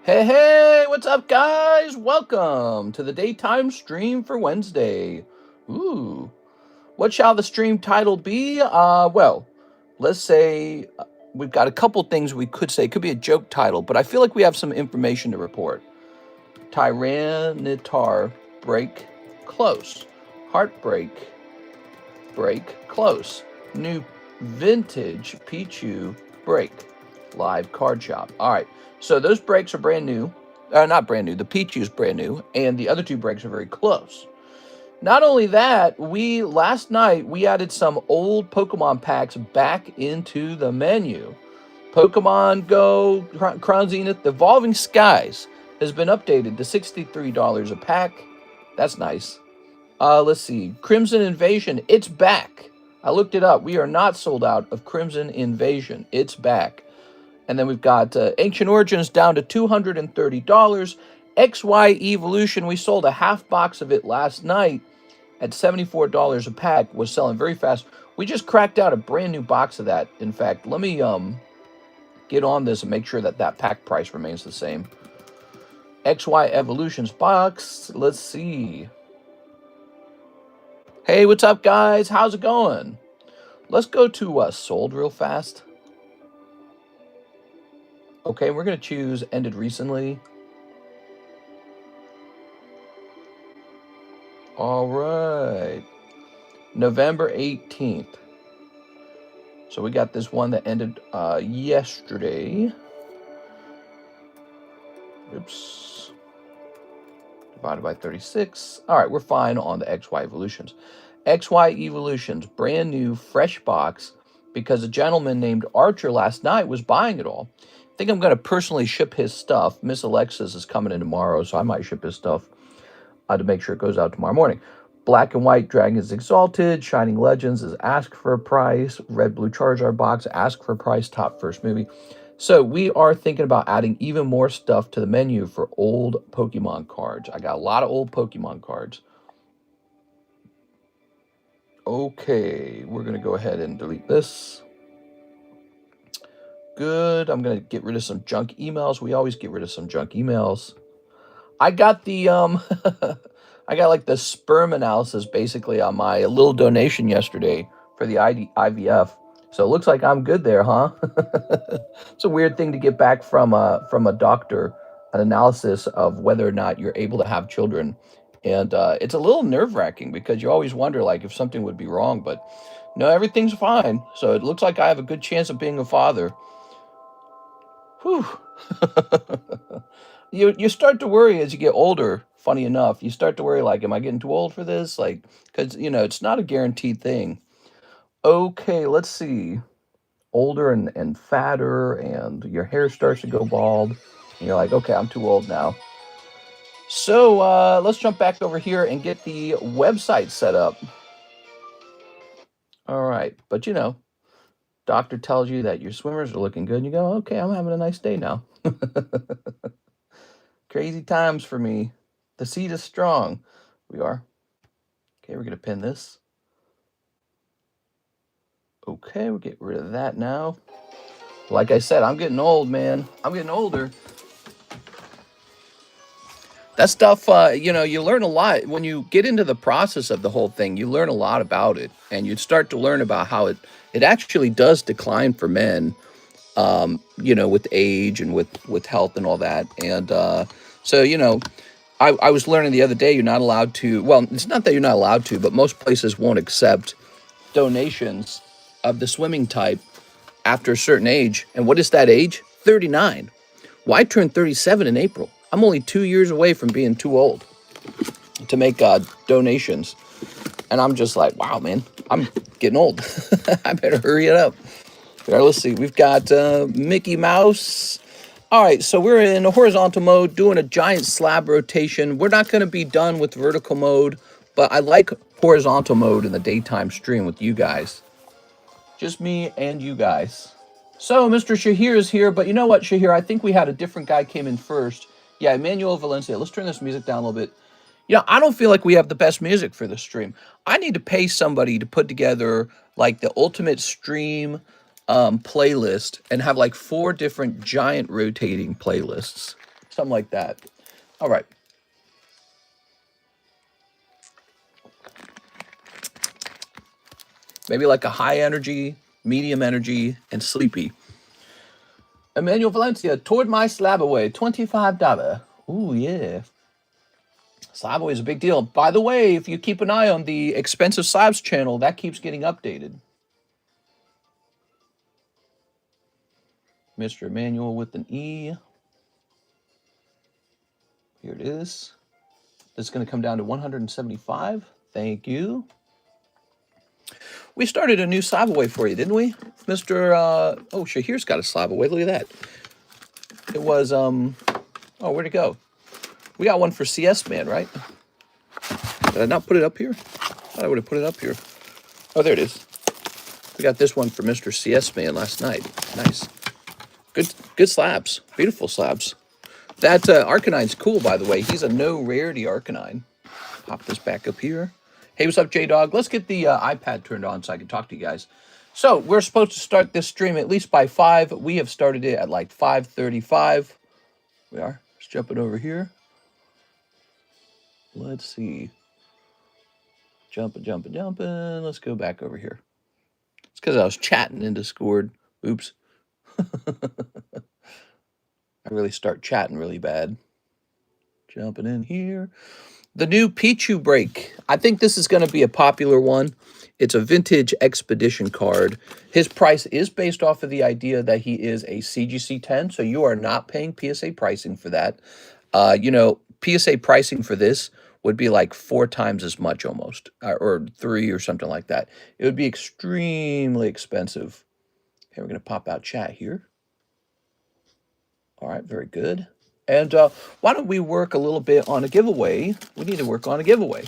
Hey, what's up, guys? Welcome to the daytime stream for Wednesday. Ooh, what shall the stream title be? Well, let's say we've got a couple things we could say. It could be a joke title, but I feel like we have some information to report. Tyranitar break close. Heartbreak break close. New vintage Pichu break. Live card shop. All right. So those breaks are brand new. Not brand new. The Pichu is brand new, and the other two breaks are very close. Not only that, last night we added some old Pokemon packs back into the menu. Pokemon Go, Crown Zenith, Evolving Skies has been updated to $63 a pack. That's nice. Let's see. Crimson Invasion, it's back. I looked it up. We are not sold out of Crimson Invasion. It's back. And then we've got Ancient Origins down to $230. XY Evolution, we sold a half box of it last night at $74 a pack. Was selling very fast. We just cracked out a brand new box of that. In fact, let me get on this and make sure that that pack price remains the same. XY Evolutions box. Let's see. Hey, what's up, guys? How's it going? Let's go to sold real fast. Okay, we're going to choose ended recently. All right. November 18th. So we got this one that ended yesterday. Oops. Divided by 36. All right, we're fine on the XY Evolutions. XY Evolutions, brand new, fresh box, because a gentleman named Archer last night was buying it all. I think I'm going to personally ship his stuff. Miss Alexis is coming in tomorrow, so I might ship his stuff to make sure it goes out tomorrow morning. Black and White Dragons Exalted, Shining Legends is Ask for a Price, Red Blue Charizard box, Ask for a Price, Top First Movie. So we are thinking about adding even more stuff to the menu for old Pokemon cards. I got a lot of old Pokemon cards. Okay, we're going to go ahead and delete this. Good. I'm going to get rid of some junk emails. We always get rid of some junk emails. I got the I got like the sperm analysis basically on my little donation yesterday for the IVF. So it looks like I'm good there, huh? It's a weird thing to get back from a doctor, an analysis of whether or not you're able to have children. And it's a little nerve-wracking because you always wonder like if something would be wrong, but no, everything's fine. So it looks like I have a good chance of being a father. Whew. You start to worry as you get older. Funny enough, you start to worry like, am I getting too old for this? Like, because it's not a guaranteed thing. Okay, let's see. Older and fatter, and your hair starts to go bald, and you're like, okay, I'm too old now. So let's jump back over here and get the website set up. All right, but doctor tells you that your swimmers are looking good, and you go, okay, I'm having a nice day now. Crazy times for me. The seed is strong. We are. Okay, we're going to pin this. Okay, we'll get rid of that now. Like I said, I'm getting old, man. I'm getting older. That stuff, you learn a lot. When you get into the process of the whole thing, you learn a lot about it. And you start to learn about how it actually does decline for men, with age and with health and all that. And so, I was learning the other day, you're not allowed to, well, it's not that you're not allowed to, but most places won't accept donations of the swimming type after a certain age. And what is that age? 39. Well, I turned 37 in April. I'm only 2 years away from being too old to make donations. And I'm just like, wow, man, I'm getting old. I better hurry it up. All right, let's see. We've got Mickey Mouse. All right, so we're in horizontal mode, doing a giant slab rotation. We're not going to be done with vertical mode, but I like horizontal mode in the daytime stream with you guys. Just me and you guys. So Mr. Shahir is here, but you know what, Shahir? I think we had a different guy came in first. Yeah, Emmanuel Valencia. Let's turn this music down a little bit. I don't feel like we have the best music for the stream. I need to pay somebody to put together like the ultimate stream playlist and have like 4 different giant rotating playlists. something like that. All right. Maybe like a high energy, medium energy, and sleepy. Emmanuel Valencia, toward my slab away, $25. Ooh, yeah. Slab away is a big deal. By the way, if you keep an eye on the expensive slabs channel, that keeps getting updated. Mr. Emmanuel with an E. Here it is. This is going to come down to 175. Thank you. We started a new slab away for you, didn't we? Mr. Oh, Shahir's got a slab away. Look at that. It was, oh, where'd it go? We got one for CS Man, right? Did I not put it up here? I thought I would have put it up here. Oh, there it is. We got this one for Mr. CS Man last night. Nice. Good slabs. Beautiful slabs. That Arcanine's cool, by the way. He's a no rarity Arcanine. Pop this back up here. Hey, what's up, J-Dog? Let's get the iPad turned on so I can talk to you guys. So, we're supposed to start this stream at least by 5. We have started it at like 5:35. We are. Let's jump it over here. Let's see. Jumping. Let's go back over here. It's because I was chatting in Discord. Oops. I really start chatting really bad. Jumping in here. The new Pichu break. I think this is going to be a popular one. It's a vintage expedition card. His price is based off of the idea that he is a CGC 10, so you are not paying PSA pricing for that. You know, PSA pricing for this would be like 4 times as much almost, or 3 or something like that. It would be extremely expensive. Okay, we're going to pop out chat here. All right, very good. And why don't we work a little bit on a giveaway? We need to work on a giveaway.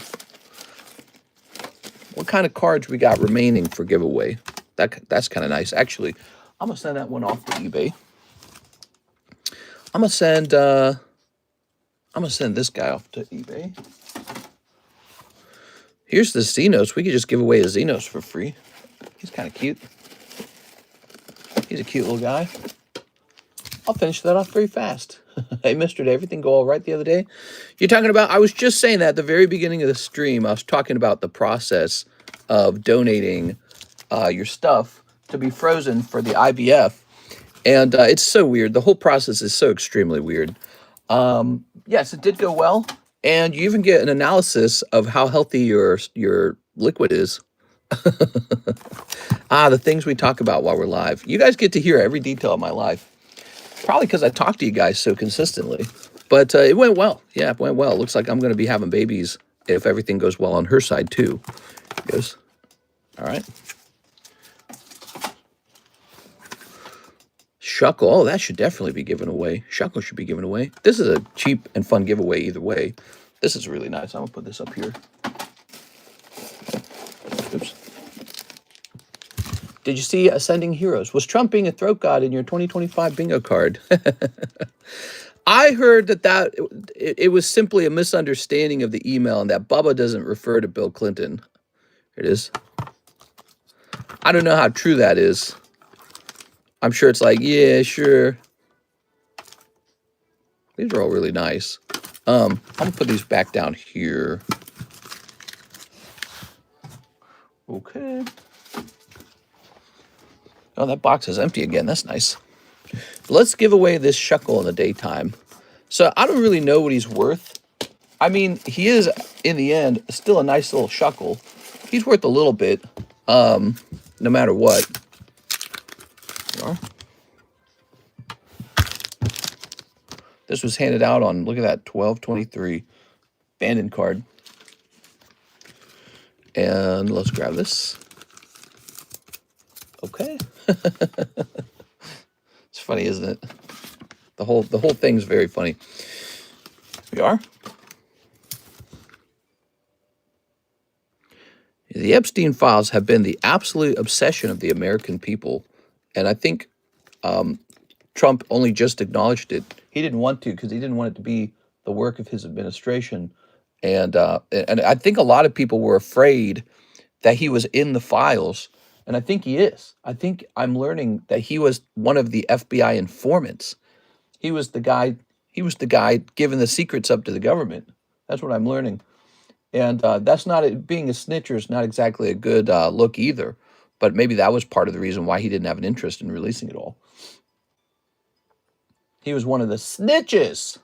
What kind of cards we got remaining for giveaway? That's kind of nice. Actually, I'm gonna send that one off to eBay. I'm gonna send this guy off to eBay. Here's the Xenos. We could just give away a Xenos for free. He's kind of cute. He's a cute little guy. I'll finish that off very fast. Hey, mister, did everything go all right the other day? You're talking about, I was just saying that at the very beginning of the stream, I was talking about the process of donating your stuff to be frozen for the IBF. And it's so weird. The whole process is so extremely weird. Yes, it did go well. And you even get an analysis of how healthy your liquid is. The things we talk about while we're live. You guys get to hear every detail of my life. Probably because I talk to you guys so consistently. But it went well. Yeah, it went well. It looks like I'm going to be having babies if everything goes well on her side, too. It goes. All right. Shuckle. Oh, that should definitely be given away. Shuckle should be given away. This is a cheap and fun giveaway either way. This is really nice. I'm going to put this up here. Oops. Did you see Ascending Heroes? Was Trump being a throat god in your 2025 bingo card? I heard that it was simply a misunderstanding of the email and that Bubba doesn't refer to Bill Clinton. Here it is. I don't know how true that is. I'm sure it's like, yeah, sure. These are all really nice. I'm going to put these back down here. Okay. Oh, that box is empty again. That's nice. Let's give away this Shuckle in the daytime. So I don't really know what he's worth. I mean, he is, in the end, still a nice little Shuckle. He's worth a little bit, no matter what. This was handed out on, look at that, 12/23 abandoned card. And let's grab this. Okay. It's funny, isn't it? The whole thing's very funny. We are. The Epstein files have been the absolute obsession of the American people. And I think Trump only just acknowledged it. He didn't want to because he didn't want it to be the work of his administration. And I think a lot of people were afraid that he was in the files. And I think he is. I think I'm learning that he was one of the FBI informants. He was the guy, He was the guy giving the secrets up to the government. That's what I'm learning. And that's not being a snitcher is not exactly a good look either. But maybe that was part of the reason why he didn't have an interest in releasing it all. He was one of the snitches.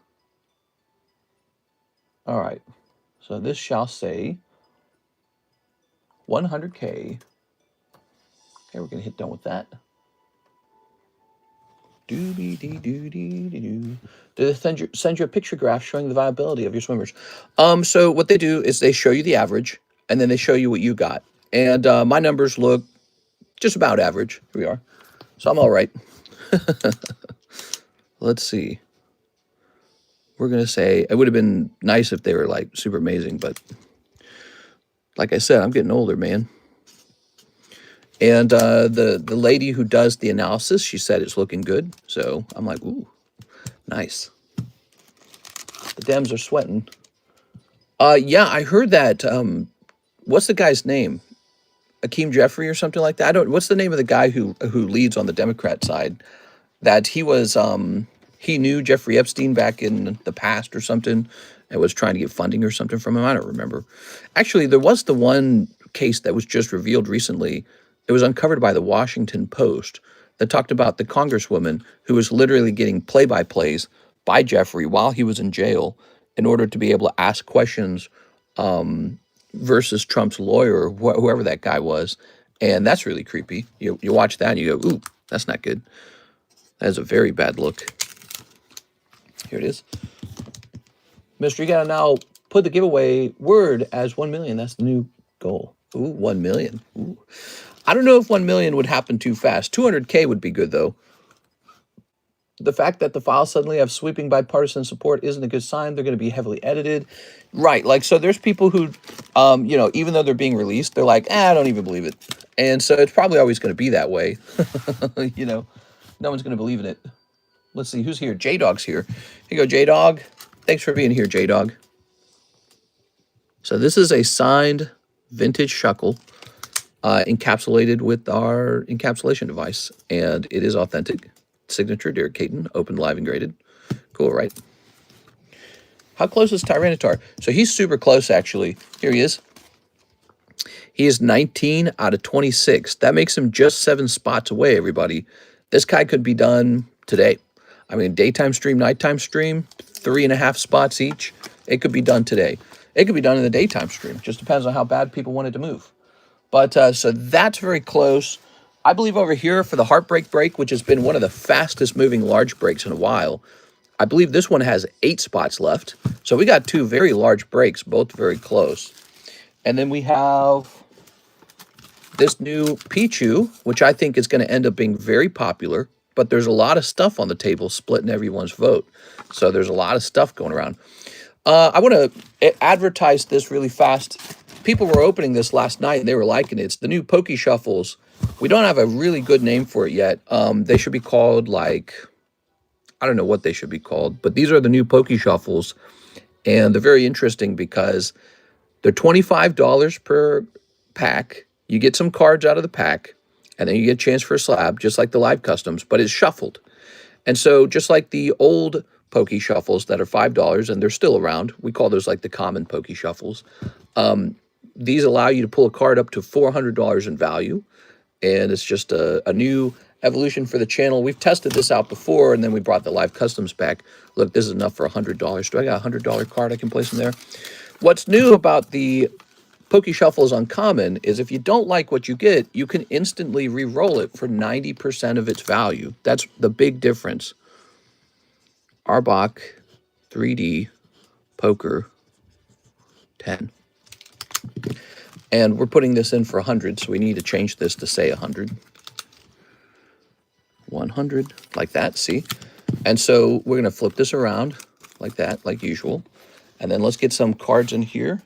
All right. So this shall say 100K. Okay, we're going to hit done with that. Do they send you a picture graph showing the viability of your swimmers? So what they do is they show you the average, and then they show you what you got. And my numbers look just about average. Here we are. So I'm all right. Let's see. We're going to say it would have been nice if they were like super amazing, but like I said, I'm getting older, man. And the lady who does the analysis, she said it's looking good. So I'm like, ooh, nice. The Dems are sweating. Yeah, I heard that. What's the guy's name? Akeem Jeffrey or something like that. What's the name of the guy who leads on the Democrat side? That he was he knew Jeffrey Epstein back in the past or something, and was trying to get funding or something from him. I don't remember. Actually, there was the one case that was just revealed recently. It was uncovered by the Washington Post that talked about the congresswoman who was literally getting play-by-plays by Jeffrey while he was in jail in order to be able to ask questions versus Trump's lawyer, whoever that guy was. And that's really creepy. You watch that and you go, ooh, that's not good. That is a very bad look. Here it is. Mister, you gotta now put the giveaway word as 1 million. That's the new goal. Ooh, 1 million. Ooh. I don't know if 1 million would happen too fast. 200K would be good, though. The fact that the files suddenly have sweeping bipartisan support isn't a good sign. They're going to be heavily edited. Right. Like, so there's people who, you know, even though they're being released, they're like, I don't even believe it. And so it's probably always going to be that way. You know, no one's going to believe in it. Let's see, who's here? J-Dog's here. Here you go, J-Dog. Thanks for being here, J-Dog. So this is a signed vintage Shuffle encapsulated with our encapsulation device. And it is authentic. Signature, Derek Caton, open, live, and graded. Cool, right? How close is Tyranitar? So he's super close, actually. Here he is. He is 19 out of 26. That makes him just 7 spots away, everybody. This guy could be done today. I mean, daytime stream, nighttime stream, 3.5 spots each. It could be done today. It could be done in the daytime stream. Just depends on how bad people want it to move. But so that's very close. I believe over here for the Heartbreak break, which has been one of the fastest moving large breaks in a while, I believe this one has 8 spots left. So we got 2 very large breaks, both very close. And then we have this new Pichu, which I think is going to end up being very popular. But there's a lot of stuff on the table splitting everyone's vote. So there's a lot of stuff going around. I want to advertise this really fast. People were opening this last night and they were liking it. It's the new Poke Shuffles. We don't have a really good name for it yet. They should be called like, I don't know what they should be called, but these are the new Poke Shuffles. And they're very interesting because they're $25 per pack. You get some cards out of the pack, and then you get a chance for a slab, just like the live customs, but it's shuffled. And so just like the old Poke Shuffles that are $5, and they're still around, we call those like the common Poke Shuffles. These allow you to pull a card up to $400 in value, and it's just a new evolution for the channel. We've tested this out before, and then we brought the live customs back. Look, this is enough for $100. Do I got a $100 card I can place in there? What's new about the Poke Shuffles Uncommon is if you don't like what you get, you can instantly re-roll it for 90% of its value. That's the big difference. Arbok 3D Poker 10. And we're putting this in for 100, so we need to change this to say 100. 100, like that, see? And so we're going to flip this around like that, like usual. And then let's get some cards in here.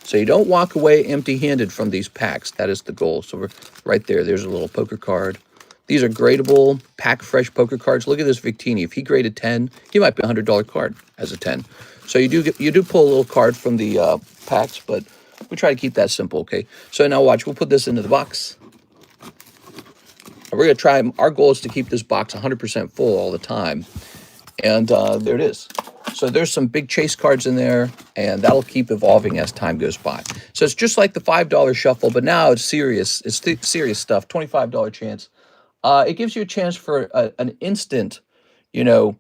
So you don't walk away empty-handed from these packs. That is the goal. So we're right there. There's a little poker card. These are gradable, pack-fresh poker cards. Look at this Victini. If he graded 10, he might be a $100 card as a 10. So you do pull a little card from the packs, but we try to keep that simple, okay? So now watch. We'll put this into the box. And we're going to try. Our goal is to keep this box 100% full all the time. And there it is. So there's some big chase cards in there, and that'll keep evolving as time goes by. So it's just like the $5 shuffle, but now it's serious. It's serious stuff. $25 chance. It gives you a chance for an instant, you know,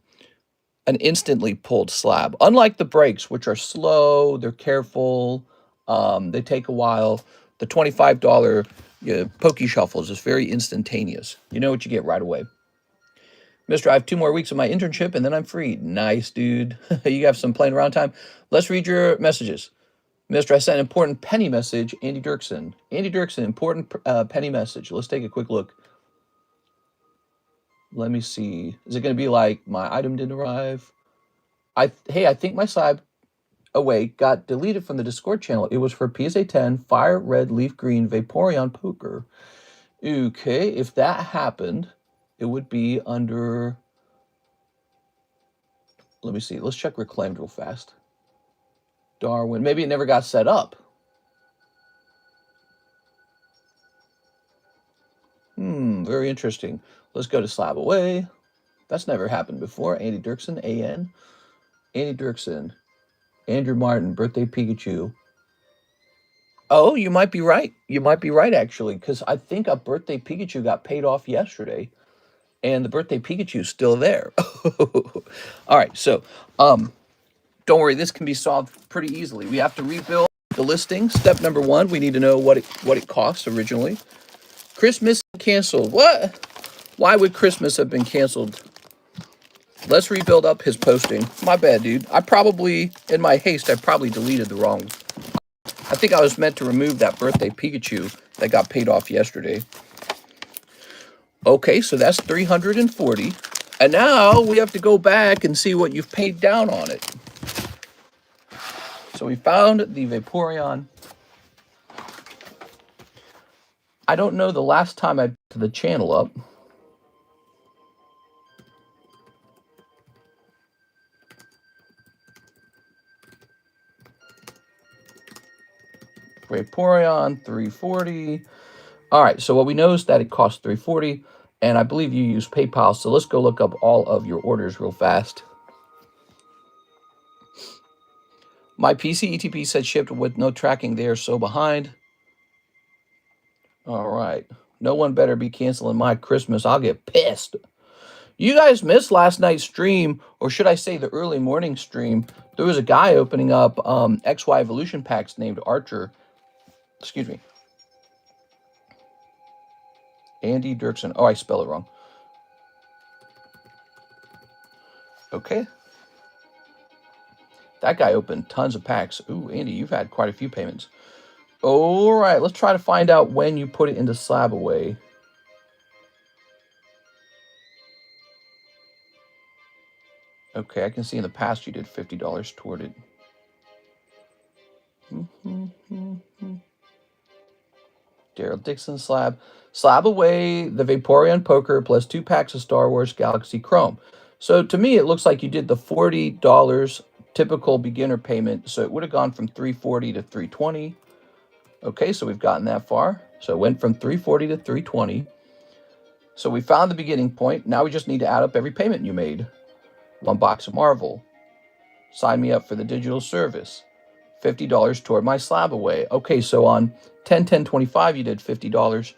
an instantly pulled slab. Unlike the breaks, which are slow, they're careful, they take a while. The $25 pokey shuffles is very instantaneous. You know what you get right away. Mister, I have 2 more weeks of my internship and then I'm free. Nice, dude. You have some playing around time. Let's read your messages. Mister, I sent an important penny message. Andy Dirksen. Andy Dirksen, important penny message. Let's take a quick look. Let me see. Is it going to be like, my item didn't arrive? Hey, I think my slab away got deleted from the Discord channel. It was for PSA 10, Fire Red, Leaf Green, Vaporeon Poker. Okay, if that happened, it would be under... Let me see. Let's check Reclaimed real fast. Darwin. Maybe it never got set up. Very interesting. Let's go to Slab Away. That's never happened before. Andy Dirksen, AN. Andy Dirksen. Andrew Martin, Birthday Pikachu. Oh, you might be right. You might be right, actually, because I think a Birthday Pikachu got paid off yesterday, and the Birthday Pikachu's still there. All right, so don't worry, this can be solved pretty easily. We have to rebuild the listing. Step number 1, we need to know what it costs originally. Christmas canceled. What? Why would Christmas have been canceled? Let's rebuild up his posting. My bad, dude. I probably, in my haste, I probably deleted the wrong. I think I was meant to remove that Birthday Pikachu that got paid off yesterday. Okay, so that's 340. And now we have to go back and see what you've paid down on it. So we found the Vaporeon. I don't know the last time I put the channel up. Vaporeon, 340. All right, so what we know is that it costs 340, and I believe you use PayPal, so let's go look up all of your orders real fast. My PC ETP said shipped with no tracking. They are so behind. All right. No one better be canceling my Christmas. I'll get pissed. You guys missed last night's stream, or should I say the early morning stream. There was a guy opening up XY Evolution packs named Archer. Excuse me. Andy Dirksen. Oh, I spell it wrong. Okay. That guy opened tons of packs. Ooh, Andy, you've had quite a few payments. All right, let's try to find out when you put it into Slab Away. Okay, I can see in the past you did $50 toward it. Daryl Dixon slab. Slab Away the Vaporeon Poker plus 2 packs of Star Wars Galaxy Chrome. So to me, it looks like you did the $40 typical beginner payment. So it would have gone from $340 to $320. Okay, so we've gotten that far. So it went from $340 to $320. So we found the beginning point. Now we just need to add up every payment you made. 1 box of Marvel. Sign me up for the digital service. $50 toward my Slab Away. Okay, so on 10/10/25, you did $50,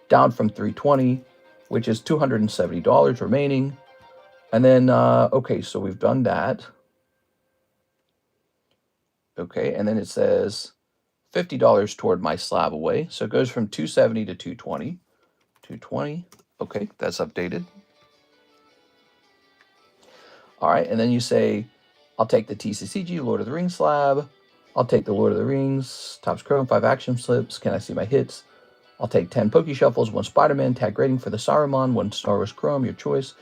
down from $320, which is $270 remaining. And then, okay, so we've done that. Okay, and then it says $50 toward my Slab Away. So it goes from $270 to $220. $220. Okay, that's updated. All right, and then you say, I'll take the TCCG Lord of the Rings slab. I'll take the Lord of the Rings, Topps Chrome, 5 action slips. Can I see my hits? I'll take 10 Poke Shuffles, 1 Spider-Man, tag rating for the Saruman, 1 Star Wars Chrome, your choice.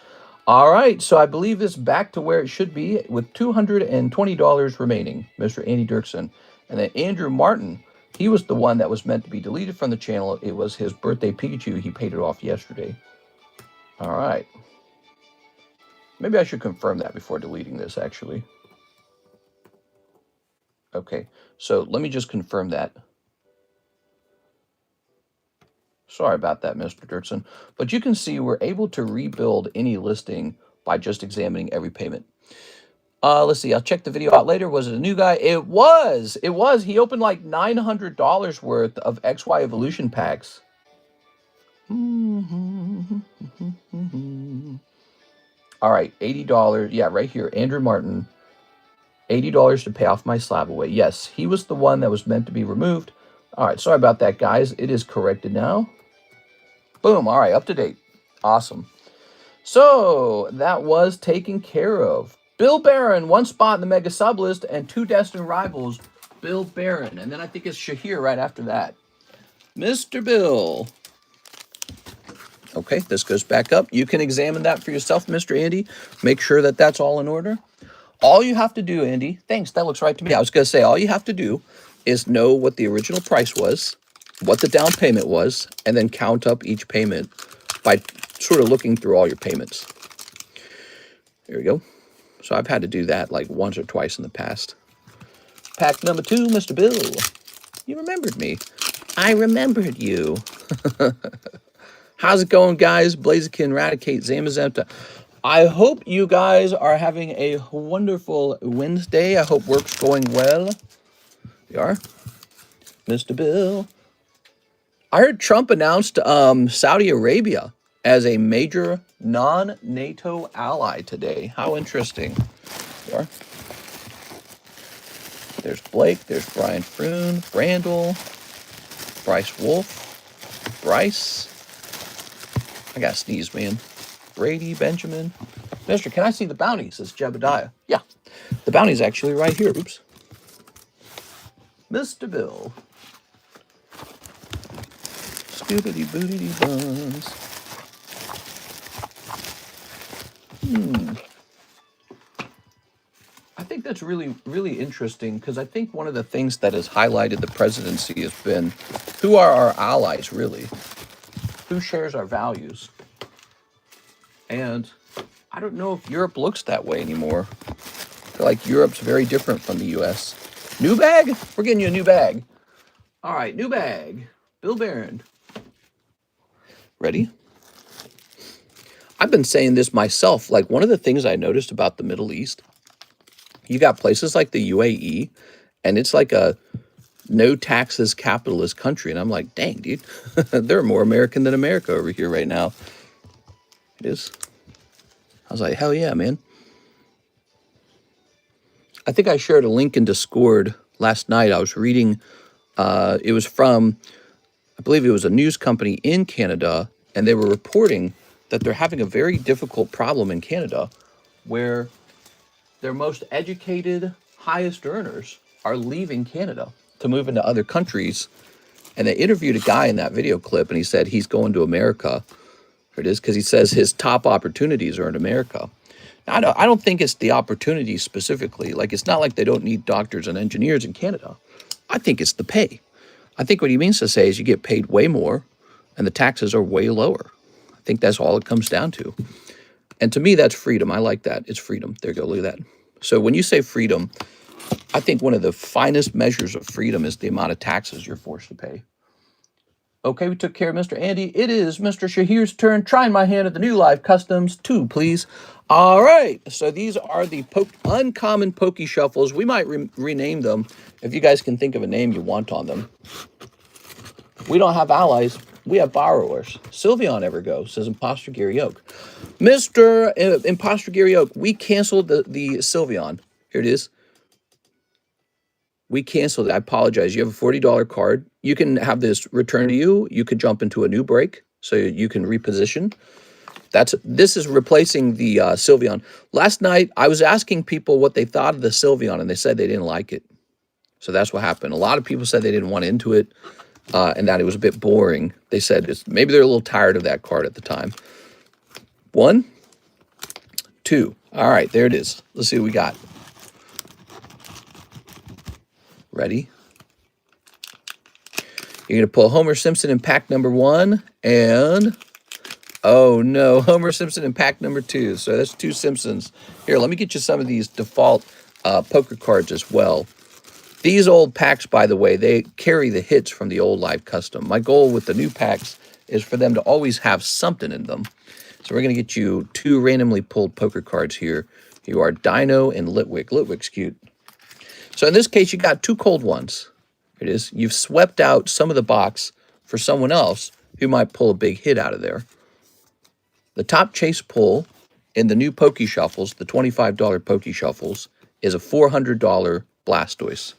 All right, so I believe this back to where it should be with $220 remaining, Mr. Andy Dirksen. And then Andrew Martin, he was the one that was meant to be deleted from the channel. It was his Birthday Pikachu. He paid it off yesterday. All right. Maybe I should confirm that before deleting this, actually. Okay, so let me just confirm that. Sorry about that, Mr. Dirksen. But you can see we're able to rebuild any listing by just examining every payment. Let's see. I'll check the video out later. Was it a new guy? It was. It was. He opened like $900 worth of XY Evolution packs. All right, $80. Yeah, right here. Andrew Martin. $80 to pay off my slab away. Yes, he was the one that was meant to be removed. All right, sorry about that, guys. It is corrected now. Boom. All right, up to date. Awesome. So that was taken care of. Bill Barron, 1 spot in the mega sub list, and 2 destined rivals. Bill Barron, and then I think it's Shahir right after that. Mr. Bill. Okay, this goes back up. You can examine that for yourself, Mr. Andy. Make sure that that's all in order. All you have to do, Andy, thanks, that looks right to me. I was going to say, all you have to do is know what the original price was, what the down payment was, and then count up each payment by sort of looking through all your payments. There we go. So I've had to do that like once or twice in the past. Pack number 2, Mr. Bill. You remembered me. I remembered you. How's it going, guys? Blaziken, Radicate, Zamazenta. I hope you guys are having a wonderful Wednesday. I hope work's going well. You are? Mr. Bill. I heard Trump announced Saudi Arabia as a major non-NATO ally today. How interesting. You are? There's Blake. There's Brian Froon, Brandel, Bryce Wolf, Bryce. I got to sneeze, man. Brady, Benjamin. Mister, can I see the bounty? Says Jebediah. Yeah, the bounty's actually right here. Oops. Mr. Bill. Scoobity bootity buns. I think that's really, really interesting because I think one of the things that has highlighted the presidency has been who are our allies, really? Who shares our values? And I don't know if Europe looks that way anymore. I feel like Europe's very different from the U.S. New bag? We're getting you a new bag. All right, new bag. Bill Barron. Ready? I've been saying this myself. Like, one of the things I noticed about the Middle East, you got places like the UAE, and it's like a no taxes capitalist country. And I'm like, dang, dude, they're more American than America over here right now. It is. I was like, hell yeah, man. I think I shared a link in Discord last night. I was reading, it was from, I believe it was a news company in Canada, and they were reporting that they're having a very difficult problem in Canada where their most educated, highest earners are leaving Canada to move into other countries. And they interviewed a guy in that video clip, and he said he's going to America. Here it is, because he says his top opportunities are in America. Now, I don't think it's the opportunities specifically. Like, it's not like they don't need doctors and engineers in Canada. I think it's the pay. I think what he means to say is you get paid way more, and the taxes are way lower. I think that's all it comes down to. And to me, that's freedom. I like that. It's freedom. There you go. Look at that. So when you say freedom, I think one of the finest measures of freedom is the amount of taxes you're forced to pay. Okay, we took care of Mr. Andy. It is Mr. Shahir's turn. Trying my hand at the new live customs. 2, please. All right. So these are the uncommon Pokey Shuffles. We might rename them if you guys can think of a name you want on them. We don't have allies. We have borrowers. Sylveon Evergo, says Imposter Gary Oak. Mr. Imposter Gary Oak, we canceled the Sylveon. Here it is. We canceled it. I apologize. You have a $40 card. You can have this returned to you. You could jump into a new break, so you can reposition. This is replacing the Sylveon. Last night, I was asking people what they thought of the Sylveon, and they said they didn't like it. So that's what happened. A lot of people said they didn't want into it, and that it was a bit boring. They said maybe they're a little tired of that card at the time. 1, 2. All right, there it is. Let's see what we got. Ready? You're going to pull Homer Simpson in pack number 1, and oh no, Homer Simpson in pack number 2. So that's 2 Simpsons. Here, let me get you some of these default poker cards as well. These old packs, by the way, they carry the hits from the old live custom. My goal with the new packs is for them to always have something in them. So we're going to get you 2 randomly pulled poker cards here. You are Dino and Litwick. Litwick's cute. So in this case, you got 2 cold ones. Here it is. You've swept out some of the box for someone else who might pull a big hit out of there. The top chase pull in the new Poke Shuffles, the $25 Poke Shuffles, is a $400 Blastoise.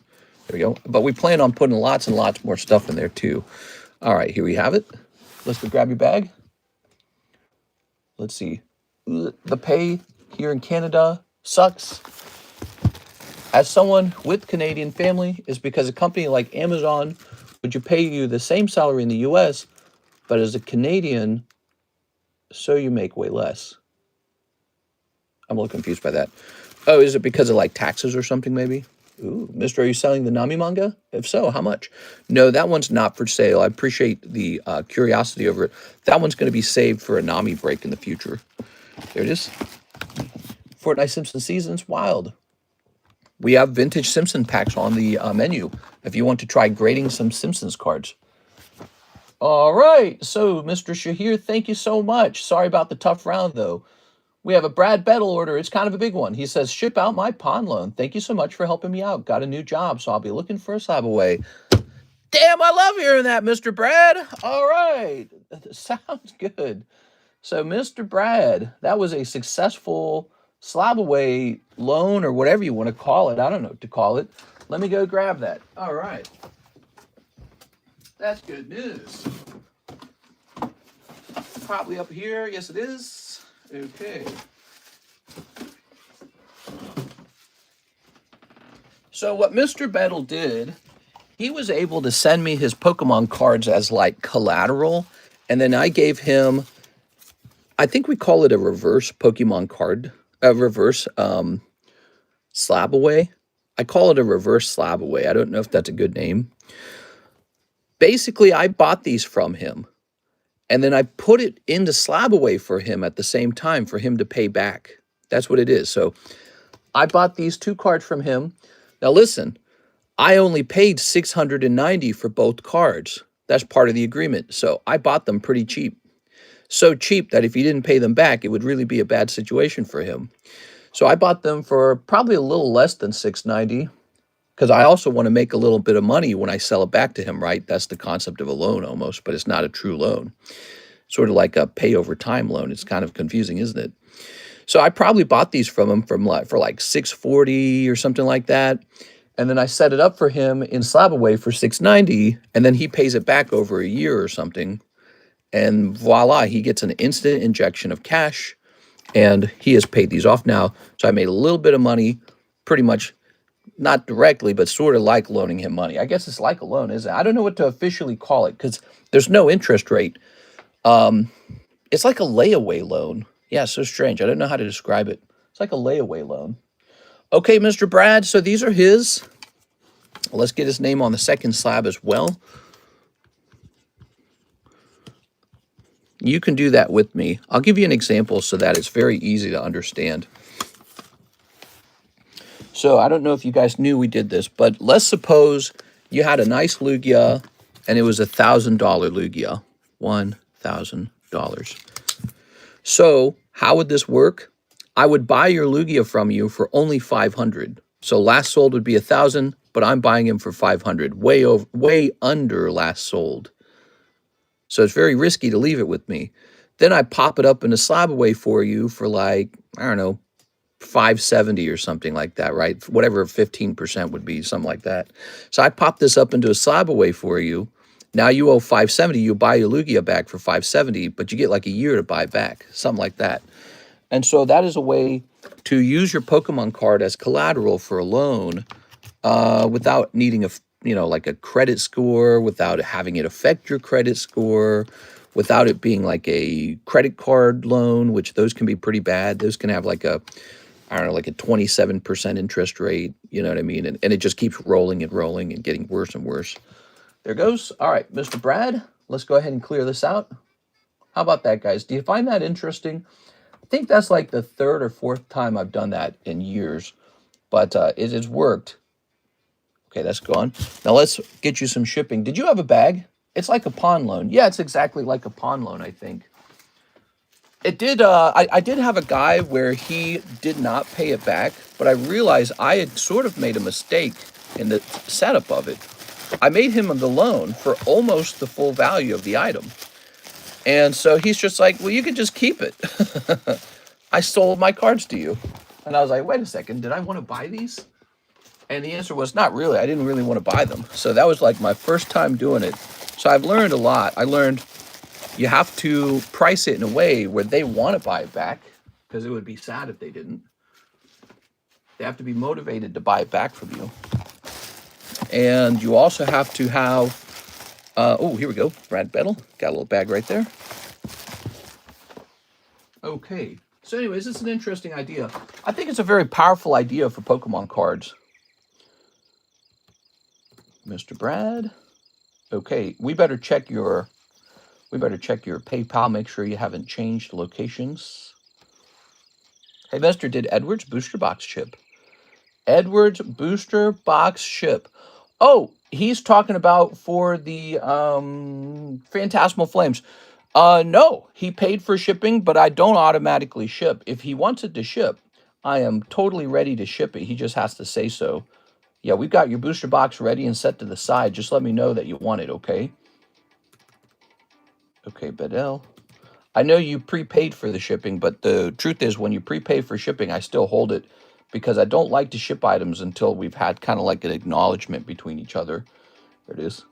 There we go. But we plan on putting lots and lots more stuff in there too. All right, here we have it. Let's go grab your bag. Let's see. The pay here in Canada sucks. As someone with Canadian family, is because a company like Amazon would you pay you the same salary in the US, but as a Canadian, so you make way less. I'm a little confused by that. Oh, is it because of like taxes or something maybe? Ooh, mister, are you selling the Nami manga? If so, how much? No, that one's not for sale. I appreciate the curiosity over it. That one's going to be saved for a Nami break in the future. There it is. Fortnite Simpson Seasons Wild. We have vintage Simpson packs on the menu if you want to try grading some Simpsons cards. All right, so Mr. Shahir, thank you so much. Sorry about the tough round, though. We have a Brad Bettle order. It's kind of a big one. He says, ship out my pawn loan. Thank you so much for helping me out. Got a new job, so I'll be looking for a slab away. Damn, I love hearing that, Mr. Brad. All right. Sounds good. So, Mr. Brad, that was a successful slab away loan or whatever you want to call it. I don't know what to call it. Let me go grab that. All right. That's good news. Probably up here. Yes, it is. Okay. So what Mr. Bettle did, he was able to send me his Pokemon cards as like collateral, and then I gave him, I think we call it a reverse Pokemon card, a reverse slab away. I call it a reverse slab away. I don't know if that's a good name. Basically, I bought these from him. And then I put it into slab away for him at the same time for him to pay back. That's what it is. So I bought these 2 cards from him. Now listen, I only paid $690 for both cards. That's part of the agreement. So I bought them pretty cheap. So cheap that if he didn't pay them back, it would really be a bad situation for him. So I bought them for probably a little less than $690 because I also want to make a little bit of money when I sell it back to him, right? That's the concept of a loan almost, but it's not a true loan. Sort of like a pay over time loan. It's kind of confusing, isn't it? So I probably bought these from him for like $640 or something like that. And then I set it up for him in slab away for $690, and then he pays it back over a year or something. And voila, he gets an instant injection of cash, and he has paid these off now. So I made a little bit of money, pretty much. Not directly, but sort of like loaning him money. I guess it's like a loan, isn't it? I don't know what to officially call it because there's no interest rate. It's like a layaway loan. Yeah, so strange. I don't know how to describe it. It's like a layaway loan. Okay, Mr. Brad, so these are his. Let's get his name on the second slab as well. You can do that with me. I'll give you an example so that it's very easy to understand. So I don't know if you guys knew we did this, but let's suppose you had a nice Lugia and it was $1,000 Lugia. $1,000. So how would this work? I would buy your Lugia from you for only $500. So last sold would be 1,000, but I'm buying him for 500, way under last sold. So it's very risky to leave it with me. Then I pop it up in a slab away for you for like, I don't know, 570 or something like that, right? Whatever 15% would be, something like that. So I pop this up into a slab away for you. Now you owe 570. You buy your Lugia back for 570, but you get like a year to buy back, something like that. And so that is a way to use your Pokemon card as collateral for a loan without needing like a credit score, without having it affect your credit score, without it being like a credit card loan, which those can be pretty bad. Those can have like a 27% interest rate, you know what I mean? And it just keeps rolling and rolling and getting worse and worse. There goes. All right, Mr. Brad, let's go ahead and clear this out. How about that, guys? Do you find that interesting? I think that's like the 3rd or 4th time I've done that in years, but it has worked. Okay, that's gone. Now let's get you some shipping. Did you have a bag? It's like a pawn loan. Yeah, it's exactly like a pawn loan, I think. It did, I did have a guy where he did not pay it back, but I realized I had sort of made a mistake in the setup of it. I made him the loan for almost the full value of the item. And so he's just like, well, you could just keep it. I sold my cards to you. And I was like, wait a second, did I want to buy these? And the answer was not really. I didn't really want to buy them. So that was like my first time doing it. So I've learned a lot. I learned you have to price it in a way where they want to buy it back, because it would be sad if they didn't. They have to be motivated to buy it back from you. And you also have to have, oh, here we go. Brad Bettle. Got a little bag right there. Okay. So anyways, this is an interesting idea. I think it's a very powerful idea for Pokemon cards. Mr. Brad. Okay, we better check your PayPal. Make sure you haven't changed locations. Hey, Mr. Did Edwards booster box ship? Edwards booster box ship. Oh, he's talking about for the Phantasmal Flames. No, he paid for shipping, but I don't automatically ship. If he wants it to ship, I am totally ready to ship it. He just has to say so. Yeah, we've got your booster box ready and set to the side. Just let me know that you want it, okay? Okay, Bedell. I know you prepaid for the shipping, but the truth is when you prepay for shipping, I still hold it because I don't like to ship items until we've had kind of like an acknowledgement between each other. There it is.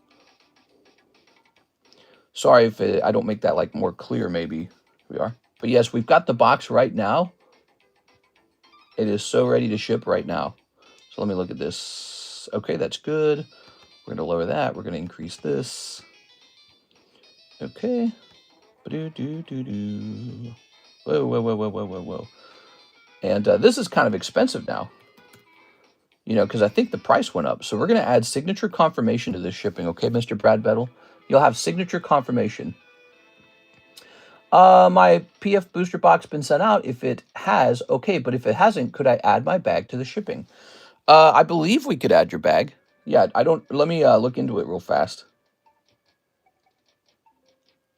Sorry if I don't make that like more clear, maybe. Here we are. But yes, we've got the box right now. It is so ready to ship right now. So let me look at this. Okay, that's good. We're going to lower that. We're going to increase this. Okay. Ba-do-do-do-do. Whoa, whoa, whoa, whoa, whoa, whoa, whoa. And this is kind of expensive now. You know, because I think the price went up. So we're going to add signature confirmation to this shipping. Okay, Mr. Brad Bettle? You'll have signature confirmation. My PF booster box been sent out. If it has, okay. But if it hasn't, could I add my bag to the shipping? I believe we could add your bag. Yeah, I don't. Let me look into it real fast.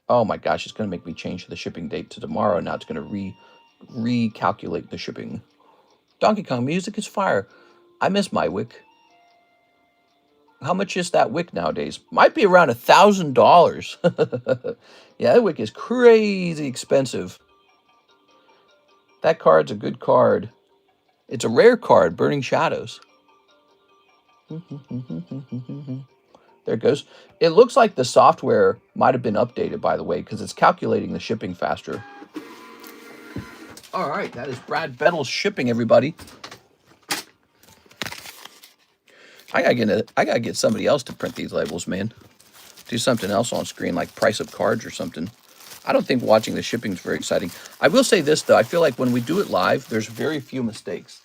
Oh my gosh, it's going to make me change the shipping date to tomorrow. Now it's going to recalculate the shipping. Donkey Kong music is fire. I miss my wick. How much is that wick nowadays? Might be around $1,000. Yeah, that wick is crazy expensive. That card's a good card. It's a rare card, Burning Shadows. There it goes. It looks like the software might have been updated, by the way, because it's calculating the shipping faster. All right, that is Brad Bettle's shipping, everybody. I gotta get somebody else to print these labels, man. Do something else on screen, like price of cards or something. I don't think watching the shipping is very exciting. I will say this though, I feel like when we do it live, there's very few mistakes.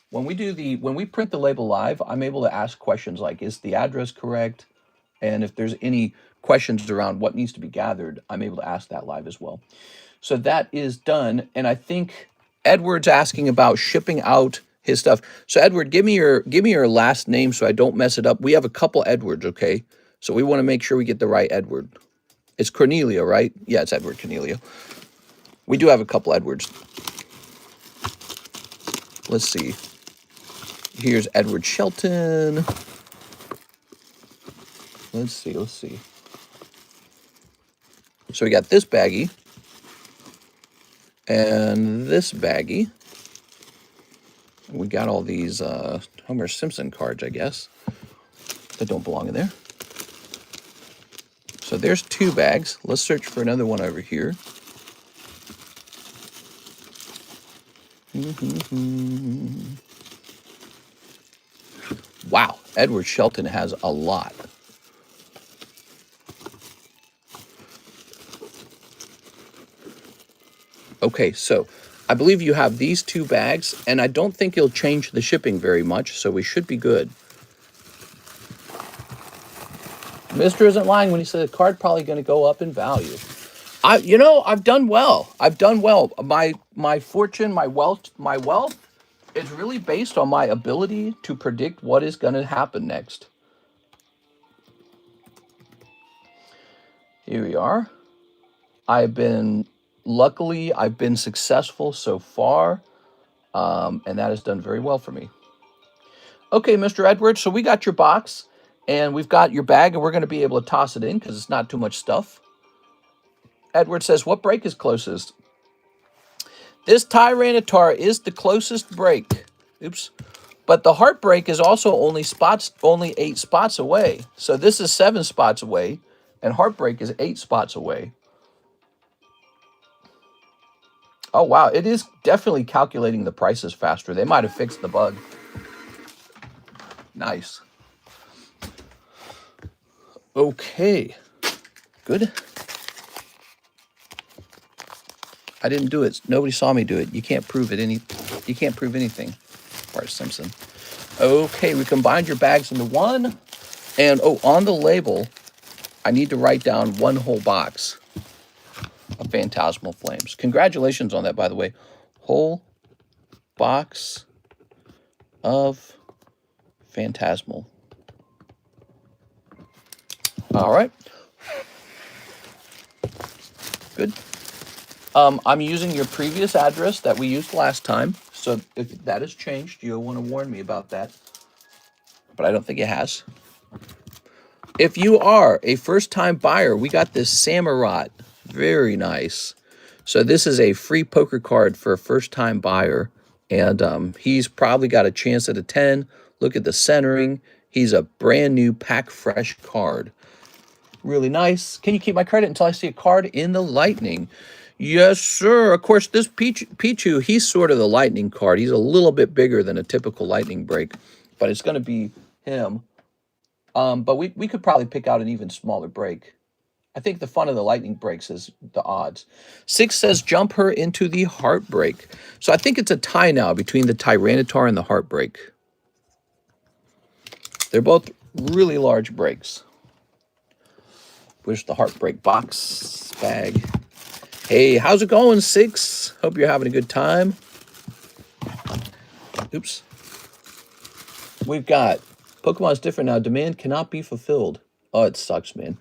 When we print the label live, I'm able to ask questions like, is the address correct? And if there's any questions around what needs to be gathered, I'm able to ask that live as well. So that is done. And I think Edward's asking about shipping out his stuff. So Edward, give me your last name so I don't mess it up. We have a couple Edwards, okay? So we want to make sure we get the right Edward. It's Cornelia, right? Yeah, it's Edward Cornelia. We do have a couple Edwards. Let's see. Here's Edward Shelton. Let's see. So we got this baggie. And this baggie. We got all these Homer Simpson cards, I guess, that don't belong in there. So there's 2 bags. Let's search for another one over here. Wow, Edward Shelton has a lot. Okay, so I believe you have these 2 bags, and I don't think you'll change the shipping very much, so we should be good. Mister isn't lying when he said the card probably going to go up in value. I've done well. I've done well. My fortune, my wealth is really based on my ability to predict what is going to happen next. Here we are. I've been Luckily, I've been successful so far, and that has done very well for me. Okay, Mr. Edwards, so we got your box, and we've got your bag, and we're going to be able to toss it in because it's not too much stuff. Edward says, what break is closest? This Tyranitar is the closest break. Oops. But the Heartbreak is also only 8 spots away. So this is 7 spots away, and Heartbreak is 8 spots away. Oh, wow. It is definitely calculating the prices faster. They might have fixed the bug. Nice. Okay. Good. I didn't do it. Nobody saw me do it. You can't prove it. You can't prove anything, Bart Simpson. Okay, we combined your bags into one. And, oh, on the label, I need to write down one whole box of Phantasmal Flames. Congratulations on that, by the way. Whole box of Phantasmal. All right. Good. I'm using your previous address that we used last time. So if that has changed, you'll want to warn me about that. But I don't think it has. If you are a first-time buyer, we got this Samurott. Very nice. So this is a free poker card for a first-time buyer. And he's probably got a chance at a 10. Look at the centering. He's a brand new pack fresh card. Really nice. Can you keep my credit until I see a card in the Lightning? Yes, sir. Of course, this Pichu, he's sort of the Lightning card. He's a little bit bigger than a typical Lightning break, but it's going to be him. But we could probably pick out an even smaller break. I think the fun of the Lightning breaks is the odds. 6 says jump her into the Heartbreak. So I think it's a tie now between the Tyranitar and the Heartbreak. They're both really large breaks. Where's the Heartbreak box bag? Hey, how's it going, 6? Hope you're having a good time. Oops. We've got Pokemon's different now. Demand cannot be fulfilled. Oh, it sucks, man.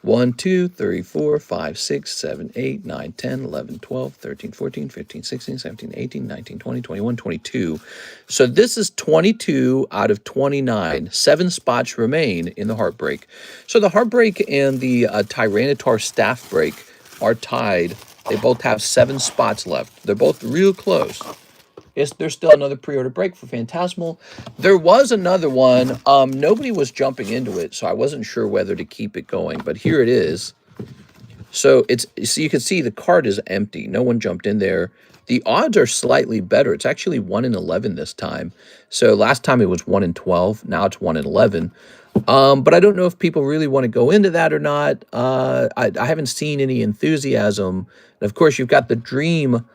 1, 2, 3, 4, 5, 6, 7, 8, 9, 10, 11, 12, 13, 14, 15, 16, 17, 18, 19, 20, 21, 22. So this is 22 out of 29. 7 spots remain in the Heartbreak. So the Heartbreak and the Tyranitar Staff Break are tied. They both have 7 spots left. They're both real close. There's still another pre-order break for Phantasmal. There was another one. Nobody was jumping into it, so I wasn't sure whether to keep it going. But here it is. So you can see the card is empty. No one jumped in there. The odds are slightly better. It's actually 1 in 11 this time. So last time it was 1 in 12. Now it's 1 in 11. But I don't know if people really want to go into that or not. I haven't seen any enthusiasm. And of course, you've got the Dream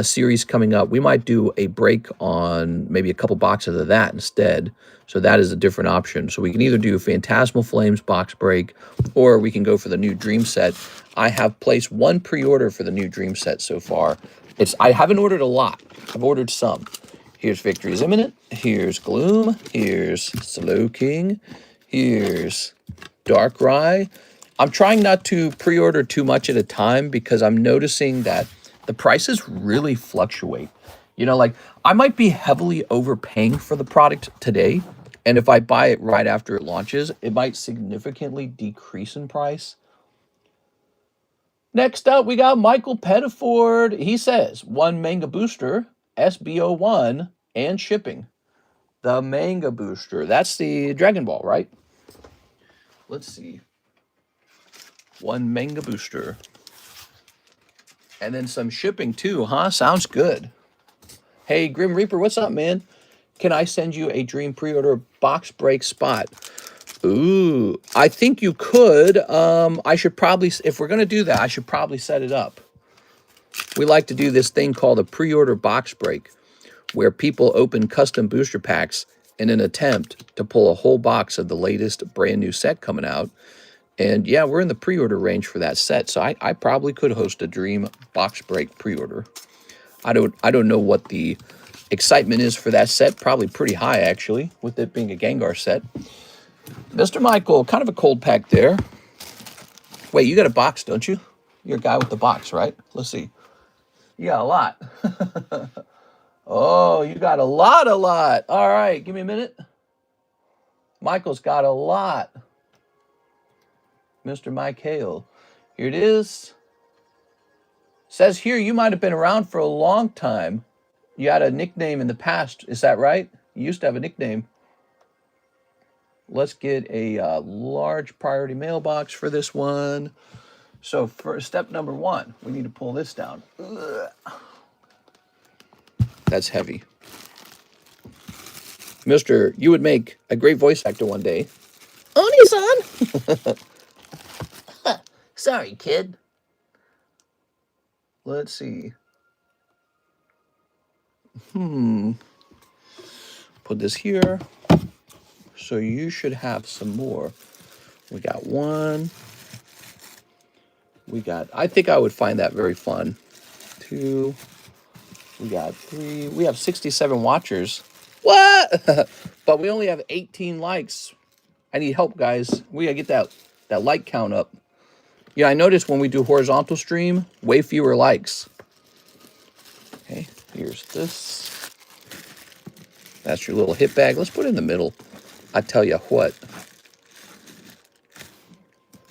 series coming up. We might do a break on maybe a couple boxes of that instead. So that is a different option. So we can either do Phantasmal Flames box break, or we can go for the new Dream set. I have placed 1 pre-order for the new Dream set so far. I haven't ordered a lot. I've ordered some. Here's Victory is Imminent. Here's Gloom. Here's Slow King. Here's Darkrai. I'm trying not to pre-order too much at a time because I'm noticing that the prices really fluctuate. You know, like I might be heavily overpaying for the product today, and if I buy it right after it launches, it might significantly decrease in price. Next up, we got Michael Pettiford. He says, 1 Manga Booster, SBO1, and shipping. The Manga Booster. That's the Dragon Ball, right? Let's see. 1 Manga Booster. And then some shipping too, huh? Sounds good. Hey, Grim Reaper, what's up, man? Can I send you a Dream pre-order box break spot? Ooh, I think you could. I should probably, if we're going to do that, I should probably set it up. We like to do this thing called a pre-order box break, where people open custom booster packs in an attempt to pull a whole box of the latest brand new set coming out. And yeah, we're in the pre-order range for that set, so I probably could host a Dream box break pre-order. I don't know what the excitement is for that set. Probably pretty high, actually, with it being a Gengar set. Mr. Michael, kind of a cold pack there. Wait, you got a box, don't you? You're a guy with the box, right? Let's see. You got a lot. Oh, you got a lot. All right, give me a minute. Michael's got a lot. Mr. Mike Hale. Here it is. Says here you might have been around for a long time. You had a nickname in the past. Is that right? You used to have a nickname. Let's get a large priority mailbox for this one. So for step number 1, we need to pull this down. Ugh. That's heavy. Mister, you would make a great voice actor one day. Oni-san! Sorry, kid. Let's see. Put this here. So you should have some more. We got 1. We got, I think I would find that very fun. 2. We got 3. We have 67 watchers. What? But we only have 18 likes. I need help, guys. We gotta get that like count up. Yeah, I noticed when we do horizontal stream, way fewer likes. Okay, here's this. That's your little hit bag. Let's put it in the middle. I tell you what.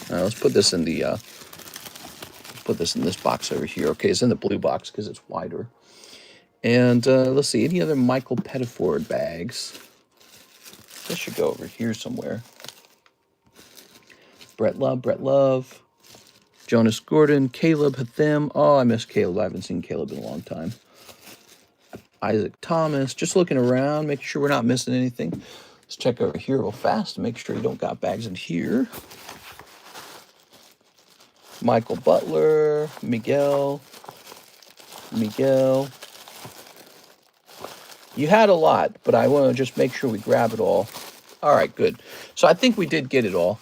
Let's put this in the put this in this box over here. Okay, it's in the blue box because it's wider. And let's see, any other Michael Pettiford bags? This should go over here somewhere. Brett Love. Jonas Gordon, Caleb Hatham. Oh, I miss Caleb. I haven't seen Caleb in a long time. Isaac Thomas. Just looking around, making sure we're not missing anything. Let's check over here real fast to make sure you don't got bags in here. Michael Butler, Miguel. You had a lot, but I want to just make sure we grab it all. All right, good. So I think we did get it all.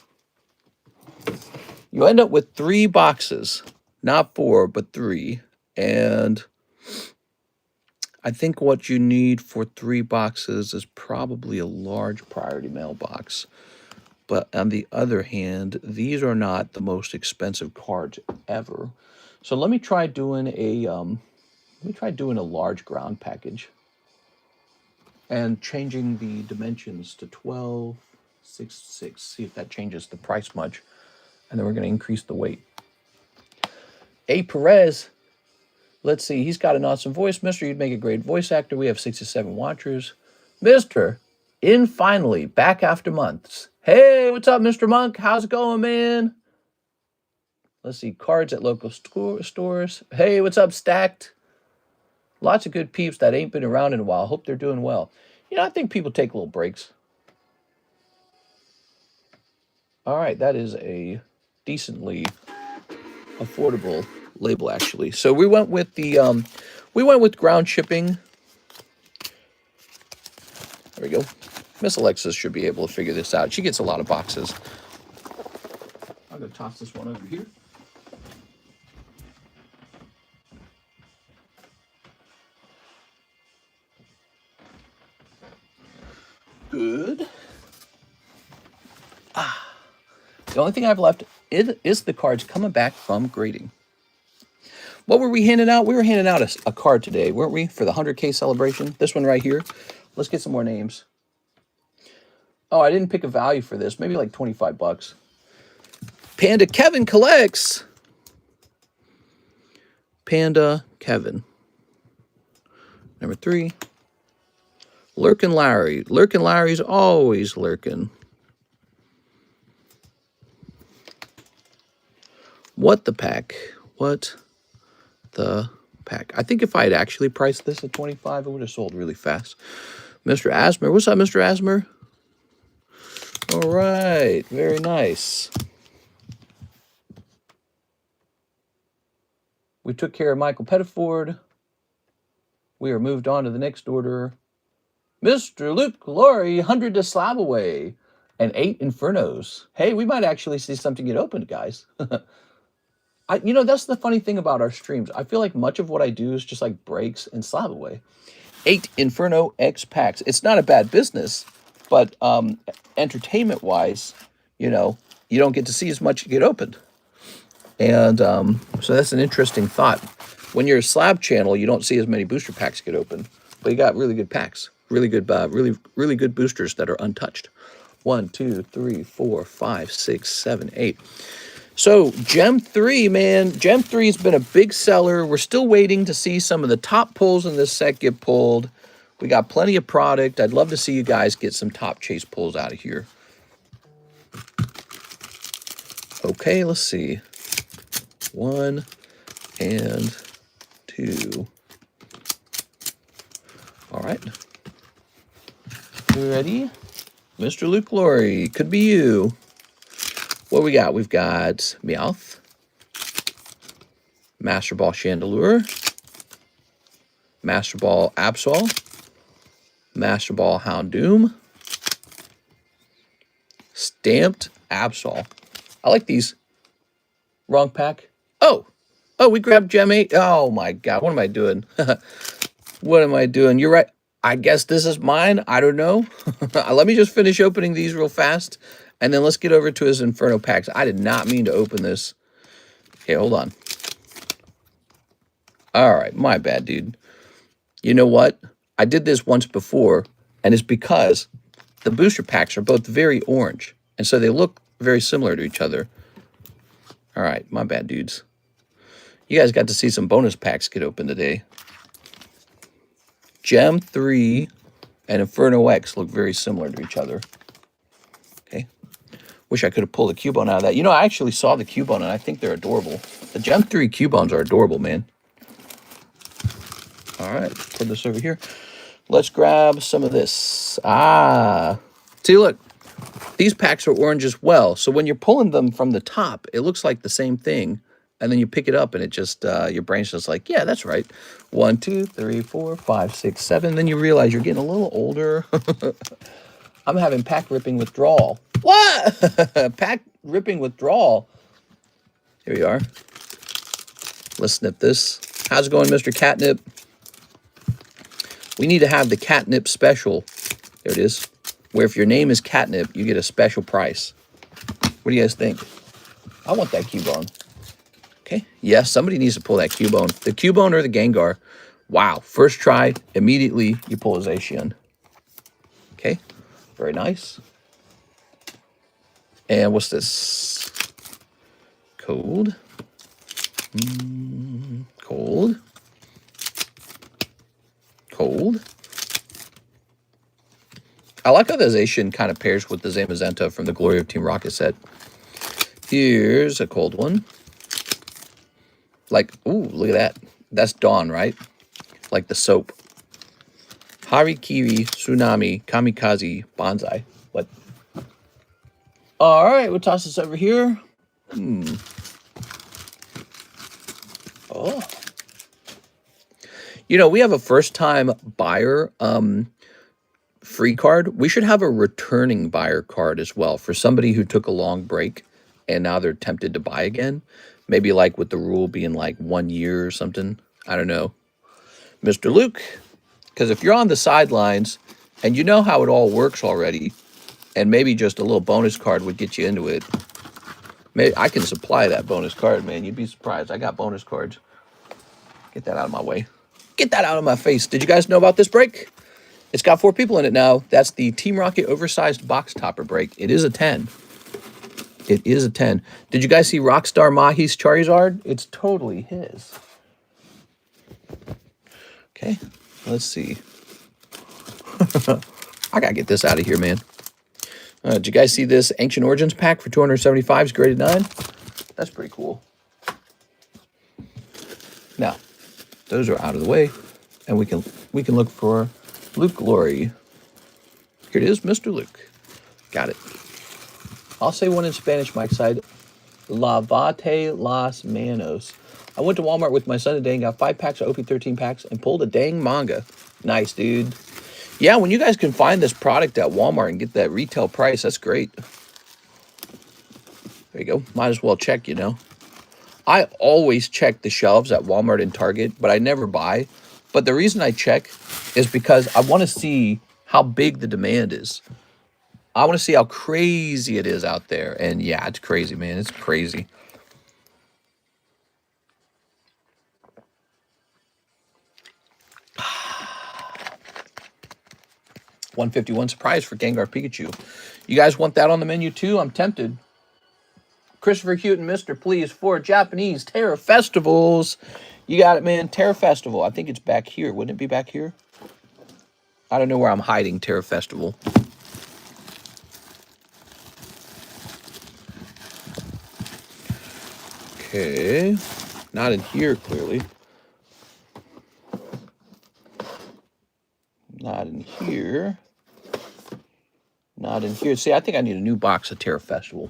You end up with 3 boxes, not 4, but 3. And I think what you need for 3 boxes is probably a large priority mailbox. But on the other hand, these are not the most expensive cards ever. So let me try doing a large ground package and changing the dimensions to 12, 6, 6. See if that changes the price much. And then we're going to increase the weight. A. Perez. Let's see. He's got an awesome voice. Mister, you'd make a great voice actor. We have 67 watchers. Mister, in finally, back after months. Hey, what's up, Mr. Monk? How's it going, man? Let's see. Cards at local stores. Hey, what's up, Stacked? Lots of good peeps that ain't been around in a while. Hope they're doing well. You know, I think people take little breaks. All right, that is a decently affordable label, actually. So we went with the ground shipping. There we go. Miss Alexis should be able to figure this out. She gets a lot of boxes. I'm gonna toss this one over here. Good. The only thing I've left is the cards coming back from grading. What were we handing out? We were handing out a card today, weren't we? For the 100K celebration. This one right here. Let's get some more names. Oh, I didn't pick a value for this. Maybe like 25 bucks. Panda Kevin collects. Panda Kevin. Number 3. Lurkin' Larry. Lurkin' Larry's always lurking. What the pack? What the pack? I think if I had actually priced this at 25, it would have sold really fast. Mr. Asmer. What's up, Mr. Asmer? All right. Very nice. We took care of Michael Pettiford. We are moved on to the next order. Mr. Luke Glory, 100 to slab away. And 8 Infernos. Hey, we might actually see something get opened, guys. You know, that's the funny thing about our streams. I feel like much of what I do is just like breaks and slab away. 8 Inferno X packs. It's not a bad business, but entertainment-wise, you know, you don't get to see as much get opened. And so that's an interesting thought. When you're a slab channel, you don't see as many booster packs get open, but you got really good packs, really good, really good boosters that are untouched. 1, 2, 3, 4, 5, 6, 7, 8. So Gem 3, man, Gem 3 has been a big seller. We're still waiting to see some of the top pulls in this set get pulled. We got plenty of product. I'd love to see you guys get some top chase pulls out of here. Okay, let's see. 1 and 2. All right. You ready? Mr. Luke Glory, could be you. What we got? We've got Meowth, Master Ball Chandelure, Master Ball Absol, Master Ball Houndoom, Stamped Absol. I like these. Wrong pack. Oh, we grabbed Gem 8. Oh my God, what am I doing? What am I doing? You're right. I guess this is mine. I don't know. Let me just finish opening these real fast, and then let's get over to his Inferno packs. I did not mean to open this. Okay, hold on. All right, my bad, dude. You know what? I did this once before, and it's because the booster packs are both very orange, and so they look very similar to each other. All right, my bad, dudes. You guys got to see some bonus packs get open today. Gem 3 and Inferno X look very similar to each other. Okay. Wish I could have pulled a Cubone out of that. You know, I actually saw the Cubone, and I think they're adorable. The Gem 3 Cubones are adorable, man. All right, put this over here. Let's grab some of this. See, look. These packs are orange as well. So when you're pulling them from the top, it looks like the same thing. And then you pick it up and it just, your brain's just like, yeah, that's right. 1, 2, 3, 4, 5, 6, 7. Then you realize you're getting a little older. I'm having pack ripping withdrawal. What? Pack ripping withdrawal. Here we are. Let's snip this. How's it going, Mr. Catnip? We need to have the Catnip special. There it is. Where if your name is Catnip, you get a special price. What do you guys think? I want that Cubone. Okay. Yes, somebody needs to pull that Cubone. The Cubone or the Gengar. Wow. First try, immediately you pull a Zacian. Okay. Very nice. And what's this? Cold. Cold. Cold. I like how the Zacian kind of pairs with the Zamazenta from the Glory of Team Rocket set. Here's a cold one. Like, ooh, look at that. That's Dawn, right? Like the soap. Harikiri, Tsunami, Kamikaze, Bonsai. What? All right, we'll toss this over here. Oh. You know, we have a first-time buyer free card. We should have a returning buyer card as well for somebody who took a long break and now they're tempted to buy again. Maybe like with the rule being like 1 year or something. I don't know. Mr. Luke, because if you're on the sidelines and you know how it all works already, and maybe just a little bonus card would get you into it. Maybe I can supply that bonus card, man. You'd be surprised. I got bonus cards. Get that out of my way. Get that out of my face. Did you guys know about this break? It's got 4 people in it now. That's the Team Rocket oversized box topper break. It is a 10. It is a 10. Did you guys see Rockstar Mahi's Charizard? It's totally his. Okay, let's see. I gotta get this out of here, man. Did you guys see this Ancient Origins pack for 275s graded 9? That's pretty cool. Now, those are out of the way, and we can look for Luke Glory. Here it is, Mr. Luke. Got it. I'll say one in Spanish, Mike's side. Lavate las manos. I went to Walmart with my son today and got 5 packs of OP13 packs and pulled a dang manga. Nice, dude. Yeah, when you guys can find this product at Walmart and get that retail price, that's great. There you go. Might as well check, you know. I always check the shelves at Walmart and Target, but I never buy. But the reason I check is because I want to see how big the demand is. I want to see how crazy it is out there. And yeah, it's crazy, man. It's crazy. 151 surprise for Gengar Pikachu. You guys want that on the menu too? I'm tempted. Christopher Houghton, Mr. Please, for Japanese Terra Festivals. You got it, man. Terra Festival. I think it's back here. Wouldn't it be back here? I don't know where I'm hiding Terra Festival. Okay. Not in here, clearly. Not in here. Not in here. See, I think I need a new box of Terra Festival.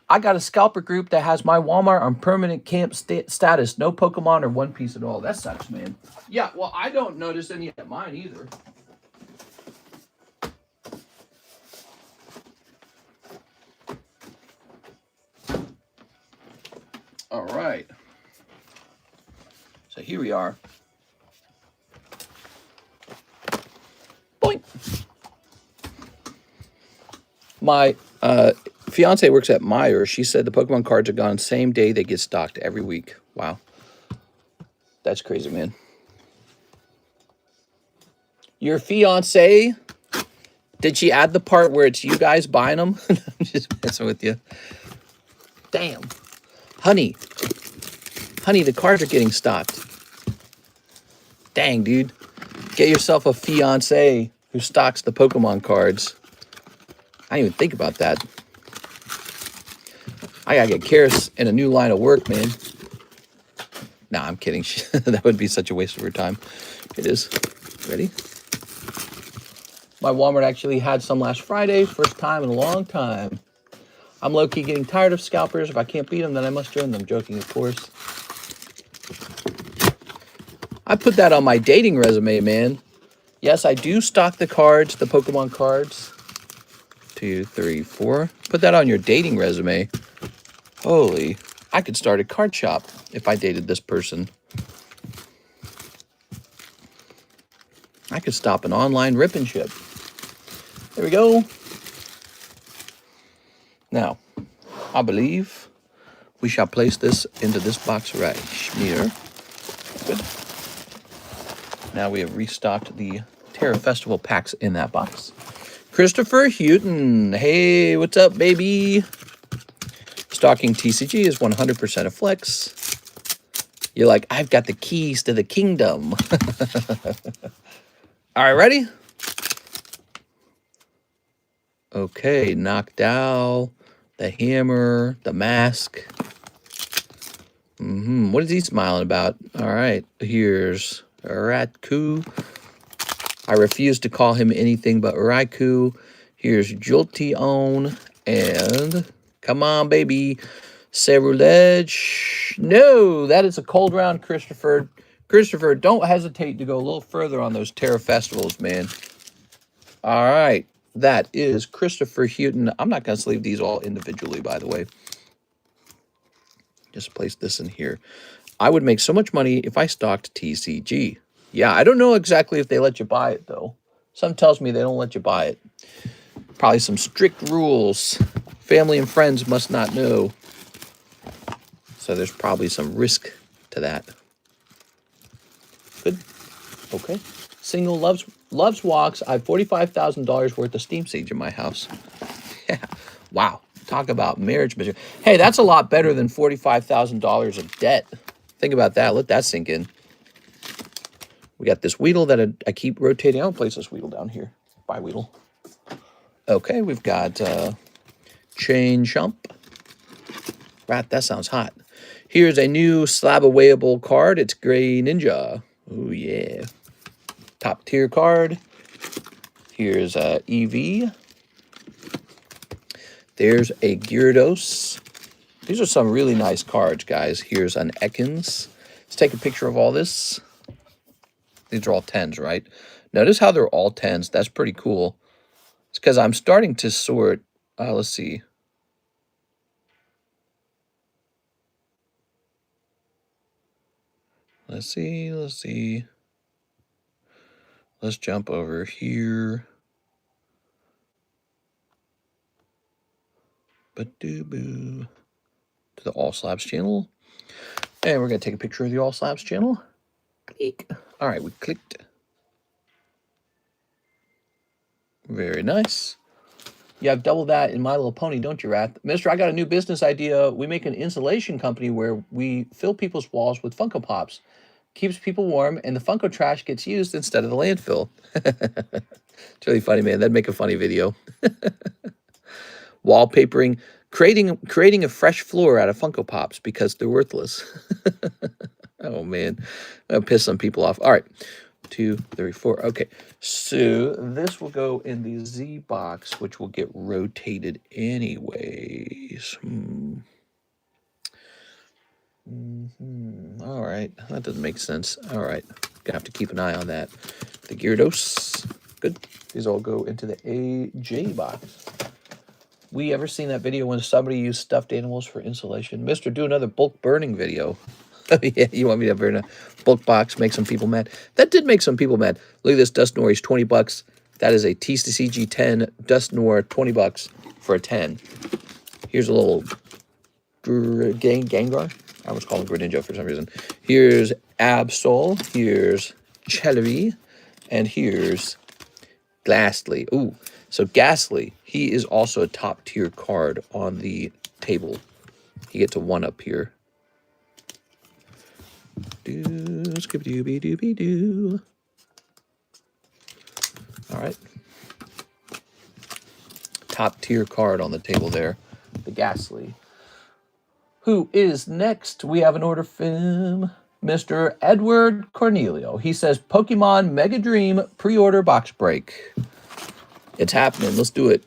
I got a scalper group that has my Walmart on permanent camp status. No Pokemon or One Piece at all. That sucks, man. Yeah, well, I don't notice any at mine either. All right. So here we are. Boink. My fiance works at Meijer. She said the Pokemon cards are gone same day they get stocked every week. Wow. That's crazy, man. Your fiance, did she add the part where it's you guys buying them? I'm just messing with you. Damn. Honey, the cards are getting stocked. Dang, dude. Get yourself a fiance who stocks the Pokemon cards. I didn't even think about that. I gotta get Karis in a new line of work, man. Nah, I'm kidding. That would be such a waste of her time. It is. Ready? My Walmart actually had some last Friday. First time in a long time. I'm low-key getting tired of scalpers. If I can't beat them, then I must join them. Joking, of course. I put that on my dating resume, man. Yes, I do stock the cards, the Pokemon cards. 2, 3, 4. Put that on your dating resume. Holy, I could start a card shop if I dated this person. I could stop an online rip and ship. There we go. Now, I believe we shall place this into this box right here. Good. Now we have restocked the Terra Festival packs in that box. Christopher Houghton. Hey, what's up, baby? Stocking TCG is 100% a flex. You're like, I've got the keys to the kingdom. All right, ready? Okay, Knockdown, the hammer, the mask. What is he smiling about? All right, here's Ratku. I refuse to call him anything but Raikou. Here's Jolteon. And come on, baby. Cerulege. No, that is a cold round, Christopher. Christopher, don't hesitate to go a little further on those Terra Festivals, man. All right. That is Christopher Houghton. I'm not going to sleeve these all individually, by the way. Just place this in here. I would make so much money if I stocked TCG. Yeah, I don't know exactly if they let you buy it, though. Some tells me they don't let you buy it. Probably some strict rules. Family and friends must not know. So there's probably some risk to that. Good. Okay. Single loves walks. I have $45,000 worth of Steam Siege in my house. Yeah. Wow. Talk about marriage misery. Hey, that's a lot better than $45,000 of debt. Think about that. Let that sink in. We got this Weedle that I keep rotating. I'll place this Weedle down here. Bye, Weedle. Okay, we've got Chain Chomp. Rat, that sounds hot. Here's a new slab awayable card. It's Gray Ninja. Oh, yeah. Top tier card. Here's EV. There's a Gyarados. These are some really nice cards, guys. Here's an Ekans. Let's take a picture of all this. These are all 10s, right? Notice how they're all 10s. That's pretty cool. It's because I'm starting to sort. Let's see. Let's see. Let's jump over here. Ba-doo-boo. To the All Slabs channel. And we're going to take a picture of the All Slabs channel. Click. All right, we clicked. Very nice. You have double that in My Little Pony, don't you, Wrath? Mister, I got a new business idea. We make an insulation company where we fill people's walls with Funko Pops. Keeps people warm, and the Funko trash gets used instead of the landfill. It's really funny, man. That'd make a funny video. Wallpapering, creating a fresh floor out of Funko Pops because they're worthless. Oh, man. That'll piss some people off. All right. 2, 3, 4. Okay, so this will go in the Z box, which will get rotated anyways. All right, that doesn't make sense. All right, gonna have to keep an eye on that. The Gyarados, good. These all go into the AJ box. We ever seen that video when somebody used stuffed animals for insulation? Mister, do another bulk burning video. Yeah, you want me to burn a bulk box, make some people mad? That did make some people mad. Look at this Dusknoir, he's 20 bucks. That is a TCG 10 Dusknoir, 20 bucks for a 10. Here's a little Gengar. I was calling Greninja for some reason. Here's Absol. Here's Celebi. And here's Ghastly. Ooh, so Ghastly, he is also a top tier card on the table. He gets a 1 up here. Scooby-Dooby-Dooby-Doo. All right. Top tier card on the table there. The Ghastly. Who is next? We have an order from Mr. Edward Cornelio. He says, Pokemon Mega Dream pre-order box break. It's happening. Let's do it.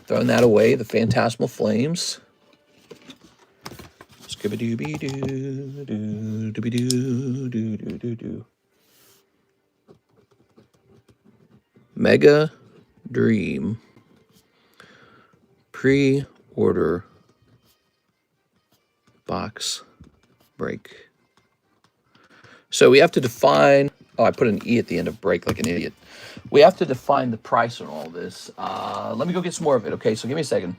Throwing that away. The Phantasmal Flames. Skibby-dooby-doo-doo-doo-doo-doo-doo-doo. Mega Dream pre-order box break. So we have to define... Oh, I put an E at the end of break like an idiot. We have to define the price on all this. Let me go get some more of it, okay? So give me a second.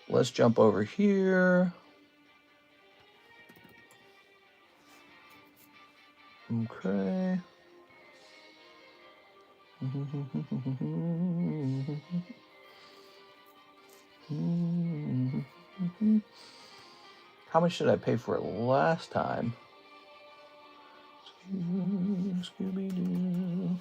Let's jump over here. Okay. How much did I pay for it last time? Scooby-Doo.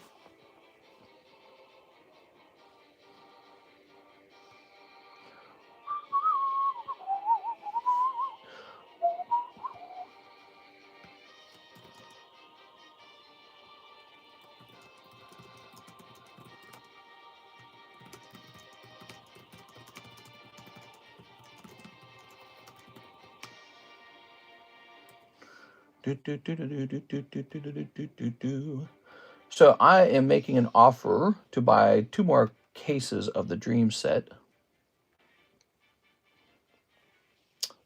So I am making an offer to buy 2 more cases of the Dream set.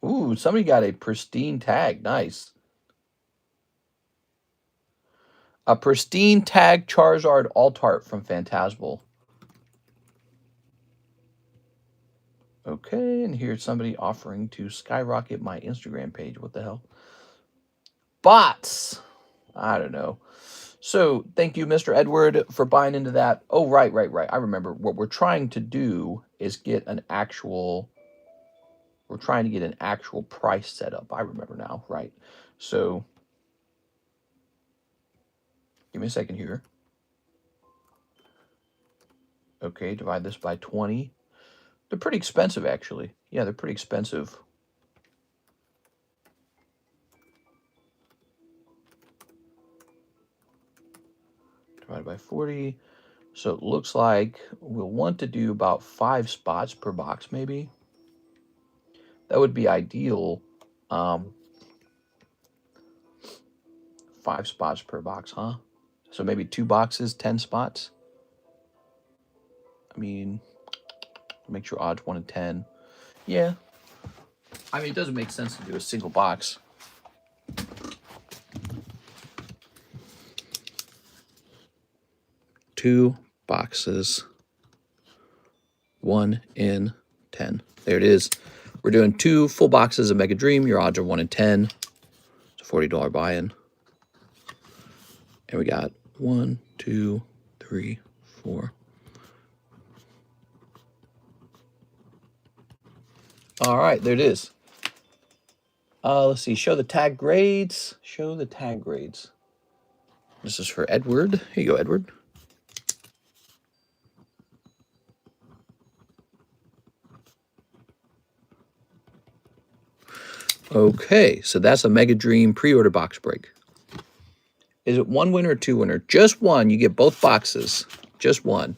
Ooh, somebody got a pristine tag. Nice. A pristine tag Charizard Altart from Phantasmal. Okay, and here's somebody offering to skyrocket my Instagram page. What the hell? Bots. I don't know. So thank you, Mr. Edward, for buying into that. Oh, right. I remember. What we're trying to do is get an actual... We're trying to get an actual price set up. I remember now, right? So give me a second here. Okay, divide this by 20. They're pretty expensive, actually. Yeah, they're pretty expensive. Divided by 40. So it looks like we'll want to do about 5 spots per box, maybe. That would be ideal. 5 spots per box, huh? So maybe 2 boxes, 10 spots. I mean, make sure odds 1 in 10. Yeah. I mean, it doesn't make sense to do a single box. Two boxes. 1 in 10. There it is. We're doing 2 full boxes of Mega Dream. Your odds are 1 in 10. It's a $40 buy-in. And we got 1, 2, 3, 4. All right, there it is. Let's see. Show the tag grades. Show the tag grades. This is for Edward. Here you go, Edward. Okay, so that's a Mega Dream pre-order box break. Is it 1 winner or 2 winner? Just 1. You get both boxes. Just 1.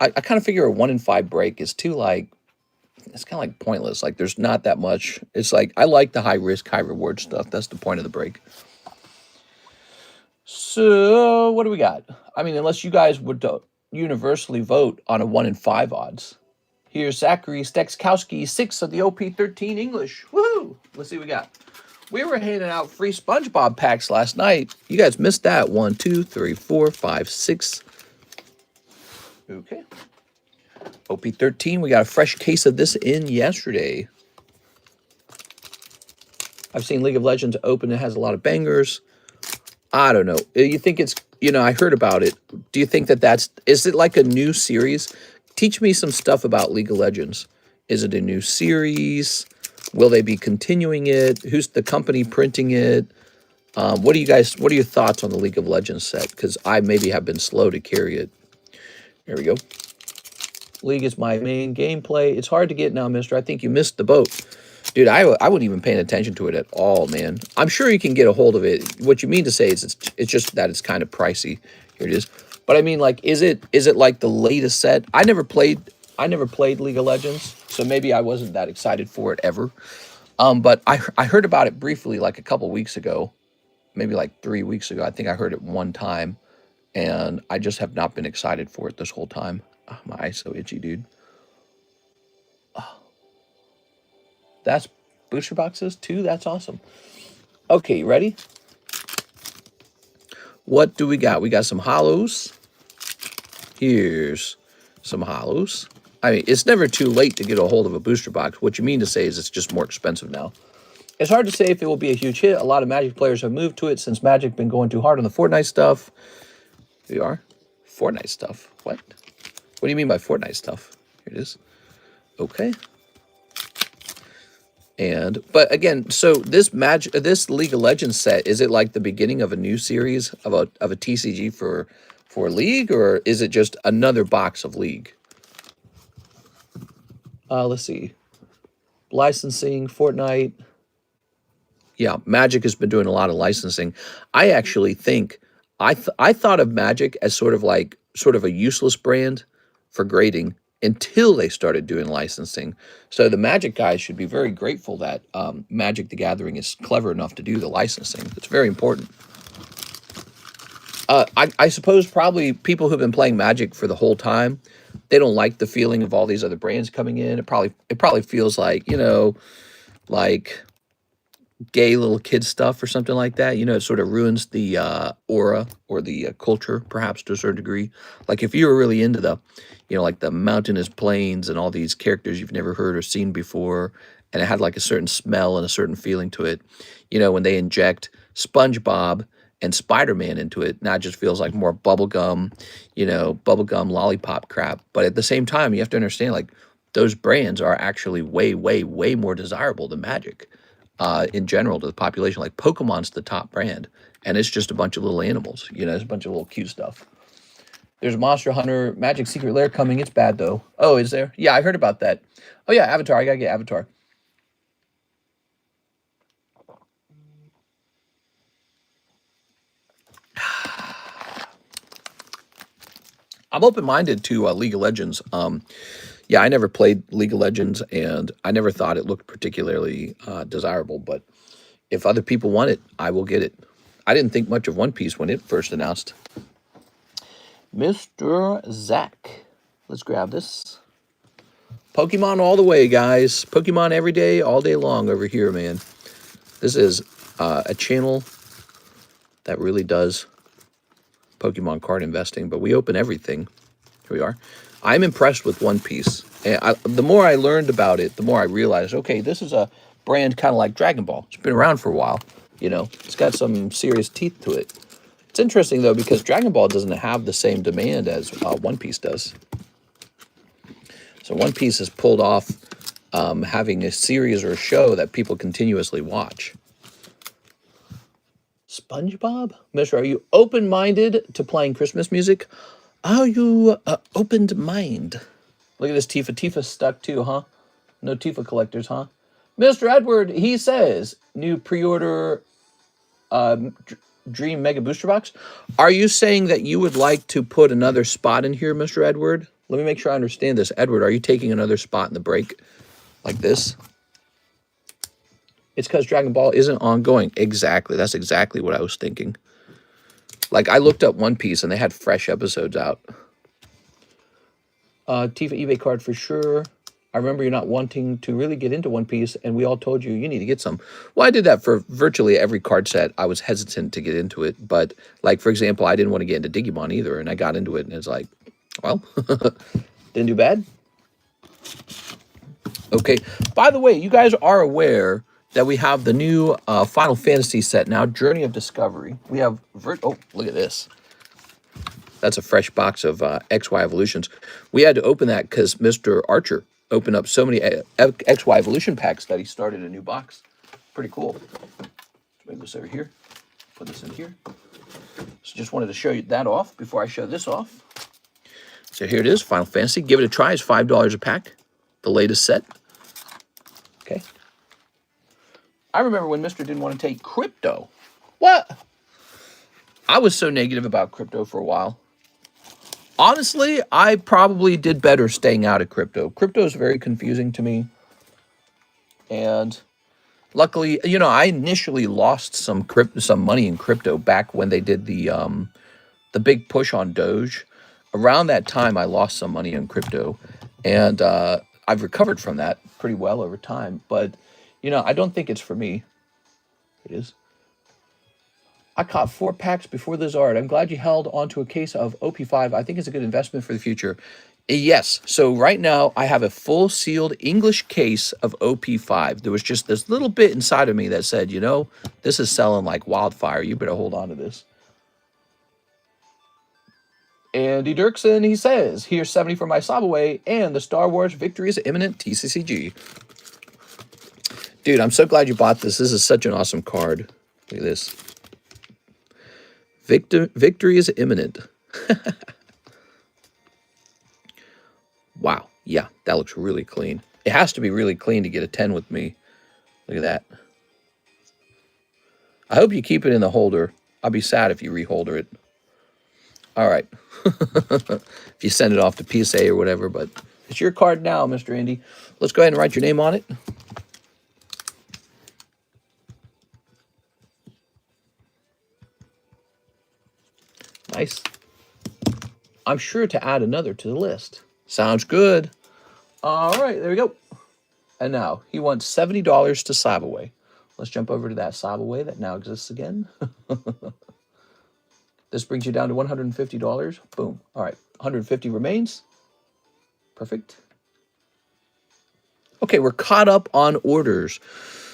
I kind of figure a 1 in 5 break is too, like, it's kind of like pointless. Like, there's not that much. It's like, I like the high risk, high reward stuff. That's the point of the break. So, what do we got? I mean, unless you guys would universally vote on a 1 in 5 odds. Here's Zachary Stekskowski, 6 of the OP13 English. Woohoo! Let's see what we got. We were handing out free SpongeBob packs last night. You guys missed that. 1, 2, 3, 4, 5, 6. Okay. OP13, we got a fresh case of this in yesterday. I've seen League of Legends open. It has a lot of bangers. I don't know. You think it's, you know, I heard about it. Do you think that is it like a new series? Teach me some stuff about League of Legends. Is it a new series? Will they be continuing it? Who's the company printing it? What are your thoughts on the League of Legends set? Because I maybe have been slow to carry it. Here we go. League is my main gameplay. It's hard to get now, mister. I think you missed the boat. Dude, I wasn't even paying attention to it at all, man. I'm sure you can get a hold of it. What you mean to say is it's just that it's kind of pricey. Here it is. But I mean, like, is it like the latest set? I never played League of Legends, so maybe I wasn't that excited for it ever. But I heard about it briefly like a couple weeks ago, maybe like 3 weeks ago. I think I heard it one time, and I just have not been excited for it this whole time. Oh, my eye's so itchy, dude. That's booster boxes too. That's awesome. Okay, you ready? What do we got? We got some hollows. Here's some hollows. I mean, it's never too late to get a hold of a booster box. What you mean to say is it's just more expensive now. It's hard to say if it will be a huge hit. A lot of Magic players have moved to it since Magic been going too hard on the Fortnite stuff. Here you are. Fortnite stuff. What? What do you mean by Fortnite stuff? Here it is. Okay. But again, so this League of Legends set, is it like the beginning of a new series of a TCG for League, or is it just another box of League? Let's see. Licensing, Fortnite. Yeah, Magic has been doing a lot of licensing. I actually think I thought of Magic as sort of a useless brand for grading until they started doing licensing. So the Magic guys should be very grateful that Magic the Gathering is clever enough to do the licensing. It's very important. I suppose probably people who've been playing Magic for the whole time, they don't like the feeling of all these other brands coming in. It probably feels like, you know, like gay little kid stuff or something like that. You know, it sort of ruins the aura or the culture, perhaps, to a certain degree. Like if you were really into the, you know, like the mountainous plains and all these characters you've never heard or seen before, and it had like a certain smell and a certain feeling to it. You know, when they inject SpongeBob and Spider-Man into it, now it just feels like more bubblegum, you know, bubblegum lollipop crap. But at the same time, you have to understand, like, those brands are actually way, way, way more desirable than Magic in general to the population. Like Pokemon's the top brand, and it's just a bunch of little animals. You know, it's a bunch of little cute stuff. There's Monster Hunter Magic Secret Lair coming. It's bad, though. Oh, is there? Yeah, I heard about that. Oh, yeah, Avatar. I gotta get Avatar. I'm open-minded to League of Legends. Yeah, I never played League of Legends, and I never thought it looked particularly desirable. But if other people want it, I will get it. I didn't think much of One Piece when it first announced. Mr. Zach. Let's grab this. Pokemon all the way, guys. Pokemon every day, all day long over here, man. This is a channel that really does Pokemon card investing, but we open everything. Here we are. I'm impressed with One Piece. And the more I learned about it, the more I realized, okay, this is a brand kind of like Dragon Ball. It's been around for a while. You know, it's got some serious teeth to it. It's interesting, though, because Dragon Ball doesn't have the same demand as One Piece does. So One Piece has pulled off having a series or a show that people continuously watch. SpongeBob? Mister, are you open-minded to playing Christmas music? Are you opened mind? Look at this Tifa. Tifa's stuck too, huh? No Tifa collectors, huh? Mr. Edward, he says, new pre-order Dream Mega Booster Box. Are you saying that you would like to put another spot in here, Mr. Edward? Let me make sure I understand this. Edward, are you taking another spot in the break like this? It's because Dragon Ball isn't ongoing. Exactly. That's exactly what I was thinking. Like, I looked up One Piece, and they had fresh episodes out. Tifa eBay card for sure. I remember you're not wanting to really get into One Piece, and we all told you need to get some. Well, I did that for virtually every card set. I was hesitant to get into it. But, like, for example, I didn't want to get into Digimon either, and I got into it, and it's like, well, didn't do bad. Okay. By the way, you guys are aware that we have the new Final Fantasy set now, Journey of Discovery. We have, oh, look at this. That's a fresh box of XY Evolutions. We had to open that because Mr. Archer opened up so many XY Evolution packs that he started a new box. Pretty cool. Let's move this over here. Put this in here. So just wanted to show you that off before I show this off. So here it is, Final Fantasy. Give it a try. It's $5 a pack. The latest set. Okay. I remember when Mr. didn't want to take crypto. What? I was so negative about crypto for a while. Honestly, I probably did better staying out of crypto. Crypto is very confusing to me. And luckily, you know, I initially lost some money in crypto back when they did the big push on Doge. Around that time, I lost some money in crypto. And I've recovered from that pretty well over time. But, you know, I don't think it's for me. It is. I caught 4 packs before the Zard. I'm glad you held onto a case of OP5. I think it's a good investment for the future. Yes. So right now, I have a full sealed English case of OP5. There was just this little bit inside of me that said, you know, this is selling like wildfire. You better hold on to this. Andy Dirksen, he says, here's 70 for my Sabaway, and the Star Wars victory is imminent, TCCG. Dude, I'm so glad you bought this. This is such an awesome card. Look at this. Victory is imminent. Wow. Yeah, that looks really clean. It has to be really clean to get a 10 with me. Look at that. I hope you keep it in the holder. I'll be sad if you reholder it. All right. If you send it off to PSA or whatever, but it's your card now, Mr. Andy. Let's go ahead and write your name on it. Nice. I'm sure to add another to the list. Sounds good. All right, there we go. And now, he wants $70 to Sabaway. Let's jump over to that Sabaway that now exists again. This brings you down to $150. Boom. All right, 150 remains. Perfect. Okay, we're caught up on orders.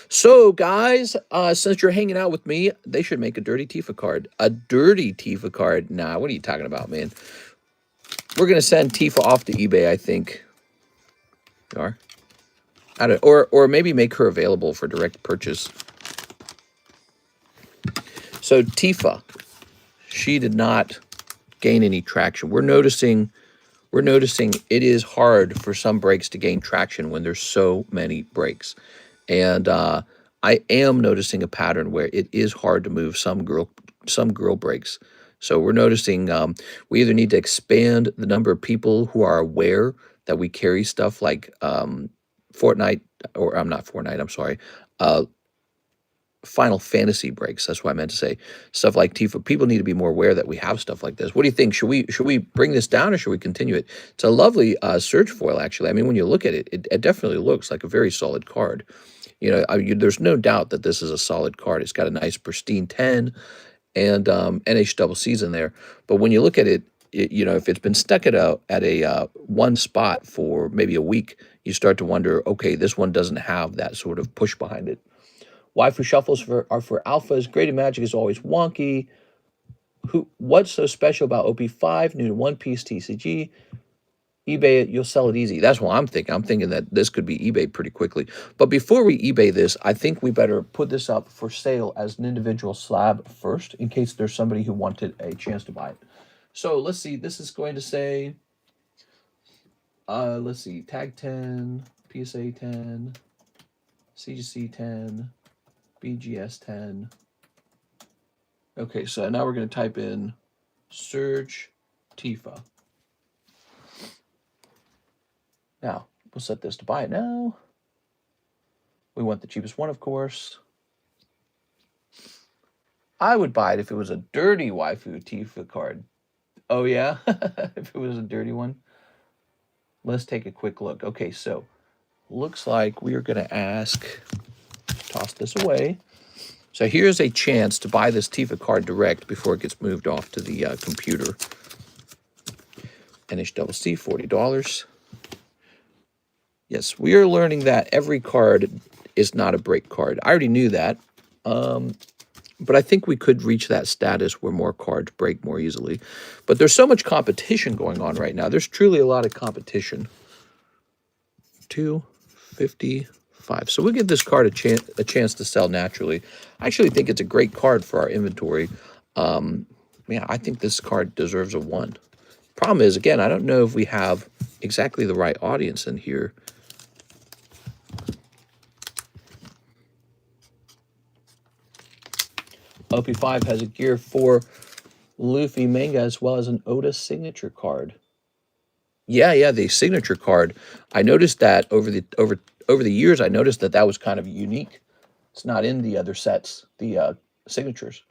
So, guys, since you're hanging out with me, they should make a dirty Tifa card. A dirty Tifa card? Nah, what are you talking about, man? We're going to send Tifa off to eBay, I think. You are? Or maybe make her available for direct purchase. So, Tifa, she did not gain any traction. We're noticing it is hard for some breaks to gain traction when there's so many breaks. And I am noticing a pattern where it is hard to move some girl breaks. So we're noticing we either need to expand the number of people who are aware that we carry stuff like Fortnite, or I'm not Fortnite, I'm sorry. Final Fantasy breaks. That's what I meant to say. Stuff like Tifa. People need to be more aware that we have stuff like this. What do you think? Should we bring this down or should we continue it? It's a lovely search foil, actually. I mean, when you look at it, it definitely looks like a very solid card. You know, there's no doubt that this is a solid card. It's got a nice pristine 10 and NH double C's in there. But when you look at it, you know, if it's been stuck at a one spot for maybe a week, you start to wonder, okay, this one doesn't have that sort of push behind it. Waifu Shuffles are for alphas. Graded Magic is always wonky. What's so special about OP5? New to One Piece TCG. eBay it, you'll sell it easy. That's what I'm thinking. I'm thinking that this could be eBay pretty quickly. But before we eBay this, I think we better put this up for sale as an individual slab first, in case there's somebody who wanted a chance to buy it. So let's see. This is going to say, let's see, tag 10, PSA 10, CGC 10, BGS 10. Okay, so now we're going to type in Surge Tifa. Now, we'll set this to buy it now. We want the cheapest one, of course. I would buy it if it was a dirty Waifu Tifa card. Oh, yeah? If it was a dirty one. Let's take a quick look. Okay, so looks like we are going to ask, toss this away. So here's a chance to buy this Tifa card direct before it gets moved off to the computer. NHCC, $40. Yes, we are learning that every card is not a break card. I already knew that, but I think we could reach that status where more cards break more easily. But there's so much competition going on right now. There's truly a lot of competition. 255. So we'll give this card a chance to sell naturally. I actually think it's a great card for our inventory. Yeah, I think this card deserves a 1. Problem is, again, I don't know if we have exactly the right audience in here. OP5 has a Gear 4 Luffy manga as well as an Oda signature card. Yeah, the signature card. I noticed that over the years. I noticed that was kind of unique. It's not in the other sets, the signatures.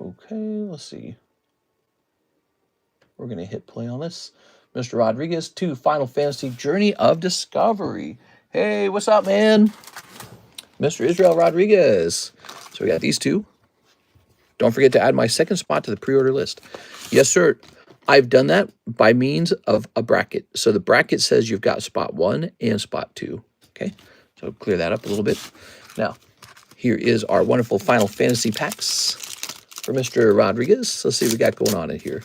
Okay, let's see. We're going to hit play on this. Mr. Rodriguez to Final Fantasy Journey of Discovery. Hey, what's up, man? Mr. Israel Rodriguez. So we got these two. Don't forget to add my second spot to the pre-order list. Yes, sir. I've done that by means of a bracket. So the bracket says you've got spot 1 and spot 2. Okay, so clear that up a little bit. Now, here is our wonderful Final Fantasy packs for Mr. Rodriguez. Let's see what we got going on in here.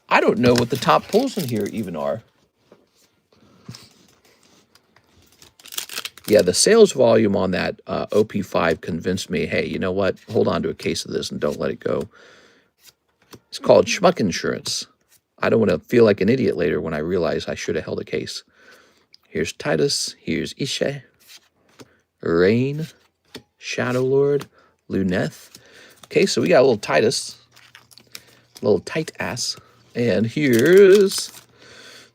I don't know what the top pulls in here even are. Yeah, the sales volume on that OP5 convinced me, hey, you know what? Hold on to a case of this and don't let it go. It's called Schmuck Insurance. I don't want to feel like an idiot later when I realize I should have held a case. Here's Titus. Here's Ishe. Rain. Shadow Lord. Luneth. Okay, so we got a little Titus. A little tight ass. And here's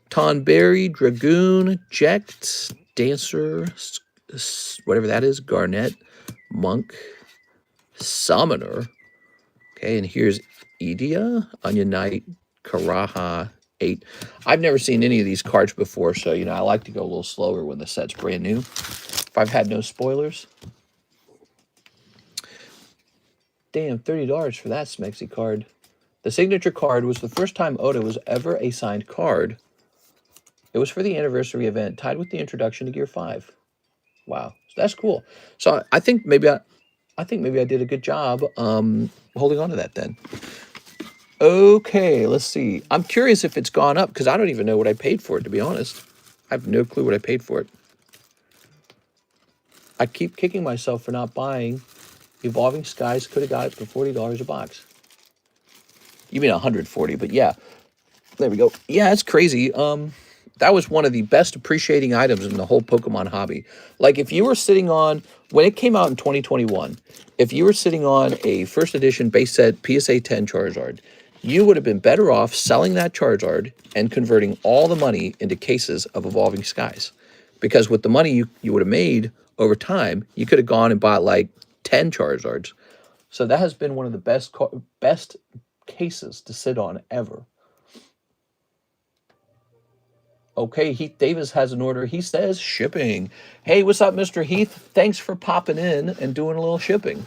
Tonberry, Dragoon, Jekt, Dancer, whatever that is, Garnet, Monk, Summoner. Okay, and here's Edia, Onion Knight, Karaha, 8. I've never seen any of these cards before, so, you know, I like to go a little slower when the set's brand new. If I've had no spoilers. Damn, $30 for that Smexy card. The signature card was the first time Oda was ever a signed card. It was for the anniversary event, tied with the introduction to Gear 5. Wow, that's cool. So I think maybe I did a good job holding on to that then. Okay, let's see. I'm curious if it's gone up because I don't even know what I paid for it, to be honest. I have no clue what I paid for it. I keep kicking myself for not buying Evolving Skies. Could have got it for $40 a box. You mean 140, but yeah. There we go. Yeah, it's crazy. That was one of the best appreciating items in the whole Pokemon hobby. Like, if you were sitting on, when it came out in 2021, if you were sitting on a first edition base set PSA 10 Charizard, you would have been better off selling that Charizard and converting all the money into cases of Evolving Skies. because with the money you would have made over time, you could have gone and bought like 10 Charizards. So that has been one of the best cases to sit on ever. Okay, Heath Davis has an order. He says shipping. Hey, what's up, Mr. Heath? Thanks for popping in and doing a little shipping.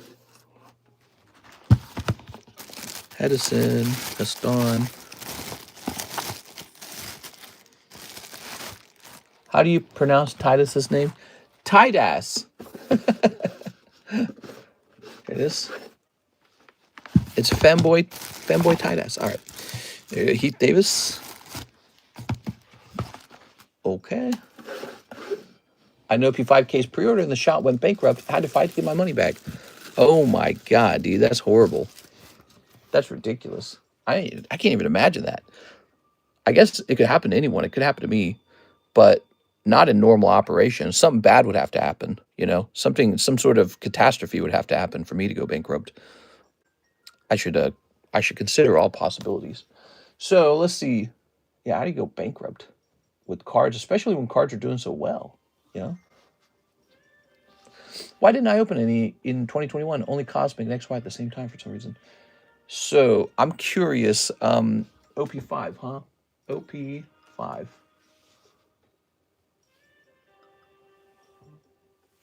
Edison, Gaston. How do you pronounce Titus's name? Titus. It is. It's femboy Titus. All right. Heath Davis. Okay. I know P5K's pre-order in the shop went bankrupt. I had to fight to get my money back. Oh my God, dude, that's horrible. That's ridiculous. I can't even imagine that. I guess it could happen to anyone. It could happen to me, but not in normal operation. Something bad would have to happen, you know? Some sort of catastrophe would have to happen for me to go bankrupt. I should consider all possibilities. So let's see. Yeah, how do you go bankrupt with cards, especially when cards are doing so well, you know? Why didn't I open any in 2021? Only Cosmic and XY at the same time for some reason. So I'm curious. OP5, huh? OP5.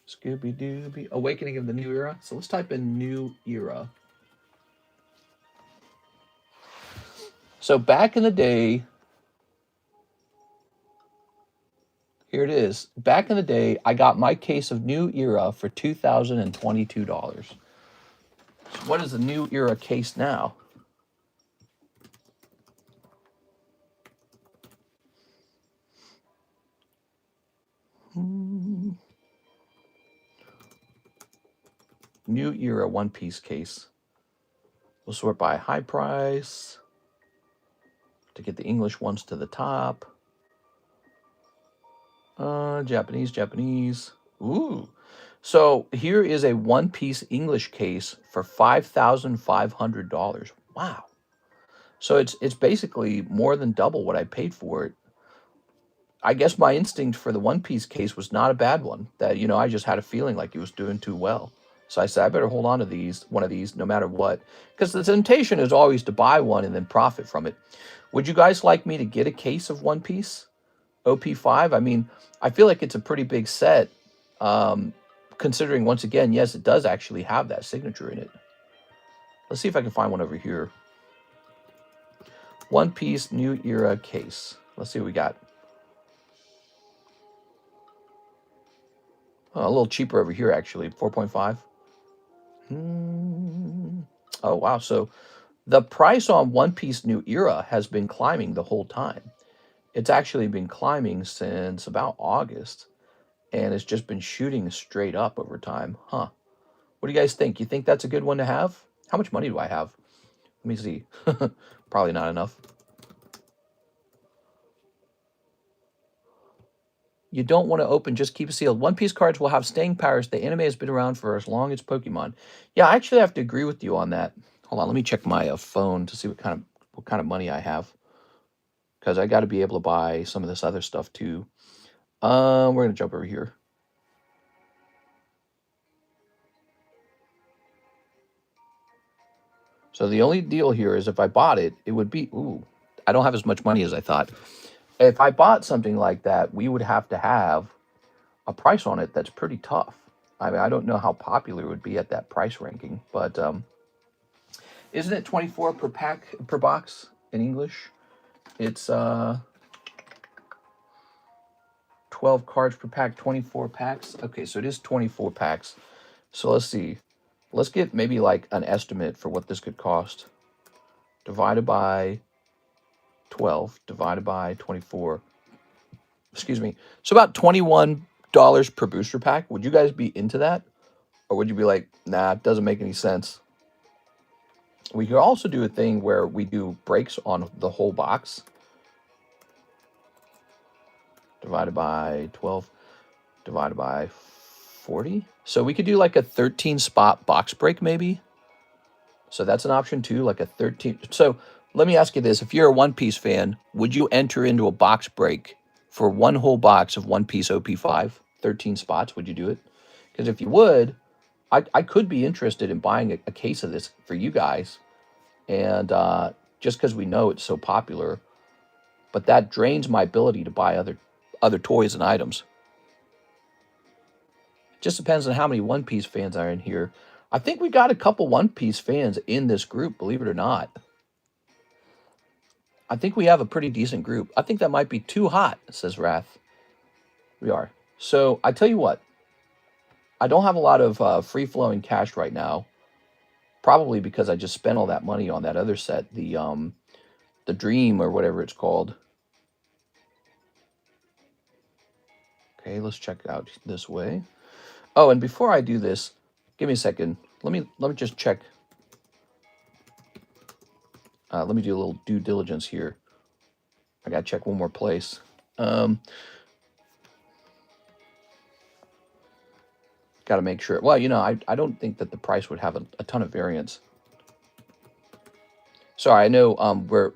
Scooby Dooby. Awakening of the New Era. So let's type in New Era. So back in the day, here it is. Back in the day, I got my case of New Era for $2,022. So what is the New Era case now? New Era One Piece case. We'll sort by high price to get the English ones to the top. Japanese. Ooh. So here is a One Piece English case for $5,500. Wow. So it's basically more than double what I paid for it. I guess my instinct for the One Piece case was not a bad one. That, you know, I just had a feeling like it was doing too well. So I said, I better hold on to one of these, no matter what. Because the temptation is always to buy one and then profit from it. Would you guys like me to get a case of One Piece? OP5? I mean, I feel like it's a pretty big set. Considering, once again, yes, it does actually have that signature in it. Let's see if I can find one over here. One Piece New Era case. Let's see what we got. Oh, a little cheaper over here, actually. 4.5. Oh, wow. So the price on One Piece New Era has been climbing the whole time. It's actually been climbing since about August. And it's just been shooting straight up over time. Huh. What do you guys think? You think that's a good one to have? How much money do I have? Let me see. Probably not enough. You don't want to open, just keep it sealed. One Piece cards will have staying powers. The anime has been around for as long as Pokemon. Yeah, I actually have to agree with you on that. Hold on, let me check my phone to see what kind of money I have. Because I got to be able to buy some of this other stuff too. We're going to jump over here. So the only deal here is if I bought it, it would be, ooh, I don't have as much money as I thought. If I bought something like that, we would have to have a price on it that's pretty tough. I mean, I don't know how popular it would be at that price ranking, but isn't it 24 per pack, per box in English? It's 12 cards per pack, 24 packs. Okay, so it is 24 packs. So let's see. Let's get maybe like an estimate for what this could cost. Divided by 12, divided by 24. Excuse me. So about $21 per booster pack. Would you guys be into that? Or would you be like, nah, it doesn't make any sense? We could also do a thing where we do breaks on the whole box. Divided by 12, divided by 40. So we could do like a 13 spot box break maybe. So that's an option too, like a 13. So let me ask you this. If you're a One Piece fan, would you enter into a box break for one whole box of one piece OP5, 13 spots, would you do it? Because if you would, I could be interested in buying a case of this for you guys. And just because we know it's so popular, but that drains my ability to buy other toys and items. Just depends on how many One Piece fans are in here. I think we got a couple One Piece fans in this group, believe it or not. I think we have a pretty decent group. I think that might be too hot, says Wrath. We are. So I tell you what, I don't have a lot of free-flowing cash right now. Probably because I just spent all that money on that other set, the Dream or whatever it's called. Okay, let's check it out this way. Oh, and before I do this, give me a second. Let me just check. Let me do a little due diligence here. I gotta check one more place. Gotta make sure. Well, you know, I don't think that the price would have a ton of variance. Sorry, I know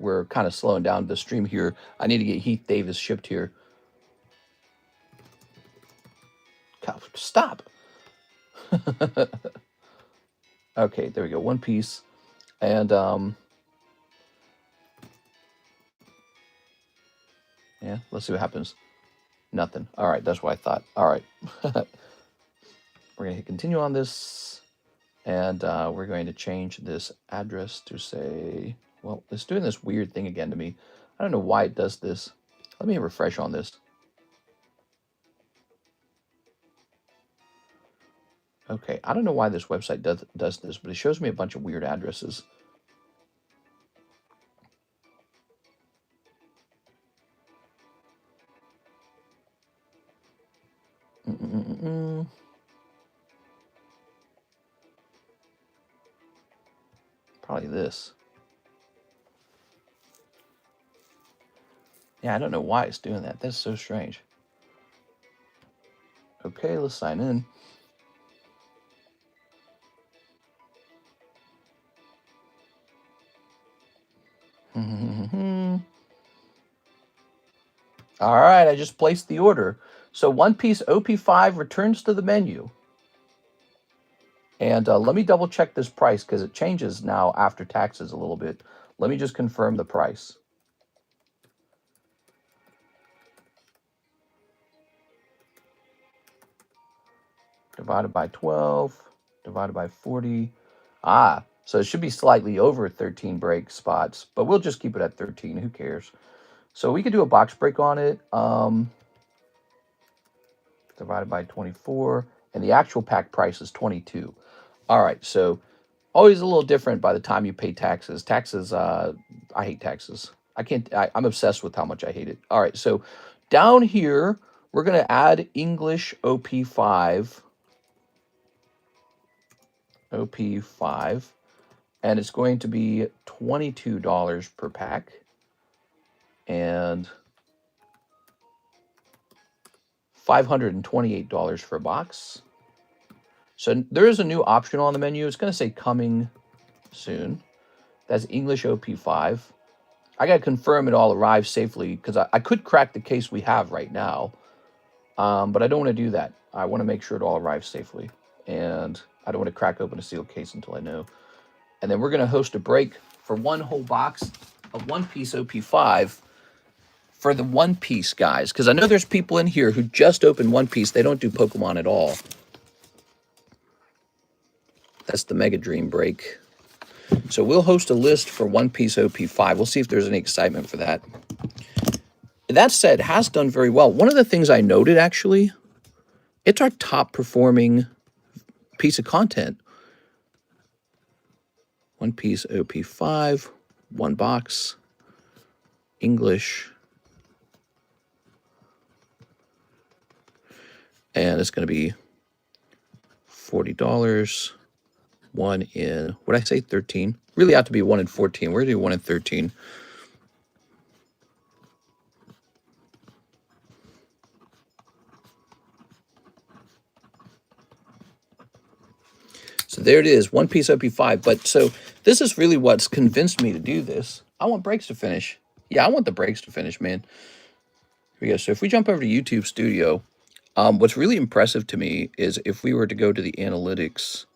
we're kind of slowing down the stream here. I need to get Heath Davis shipped here. God, stop. Okay, there we go. One Piece. And yeah, let's see what happens. Nothing. All right, that's what I thought. All right. We're going to hit continue on this. And we're going to change this address to say, well, it's doing this weird thing again to me. I don't know why it does this. Let me refresh on this. Okay, I don't know why this website does this, but it shows me a bunch of weird addresses. Probably this. Yeah, I don't know why it's doing that. That's so strange. Okay, let's sign in. All right, I just placed the order. So One Piece OP5 returns to the menu. And let me double check this price because it changes now after taxes a little bit. Let me just confirm the price. Divided by 12, divided by 40. Ah, so it should be slightly over 13 break spots, but we'll just keep it at 13. Who cares? So we could do a box break on it. Divided by 24. And the actual pack price is 22. All right, so always a little different by the time you pay taxes. Taxes, I hate taxes. I'm obsessed with how much I hate it. All right, so down here, we're going to add English OP5. OP5. And it's going to be $22 per pack. And $528 for a box. So there is a new option on the menu. It's going to say coming soon. That's English OP5. I got to confirm it all arrives safely because I could crack the case we have right now. But I don't want to do that. I want to make sure it all arrives safely. And I don't want to crack open a sealed case until I know. And then we're going to host a break for one whole box of One Piece OP5 for the One Piece guys. Because I know there's people in here who just opened One Piece. They don't do Pokemon at all. That's the Mega Dream break. So we'll host a list for One Piece OP5. We'll see if there's any excitement for that. That said, has done very well. One of the things I noted, actually, it's our top performing piece of content. One Piece OP5, one box, English. And it's going to be $40. One in, what did I say, 13? Really ought to be 1 in 14. We're going to do 1 in 13. So there it is, One Piece OP5. But so this is really what's convinced me to do this. I want breaks to finish. Yeah, I want the breaks to finish, man. we go. So if we jump over to YouTube Studio, what's really impressive to me is if we were to go to the analytics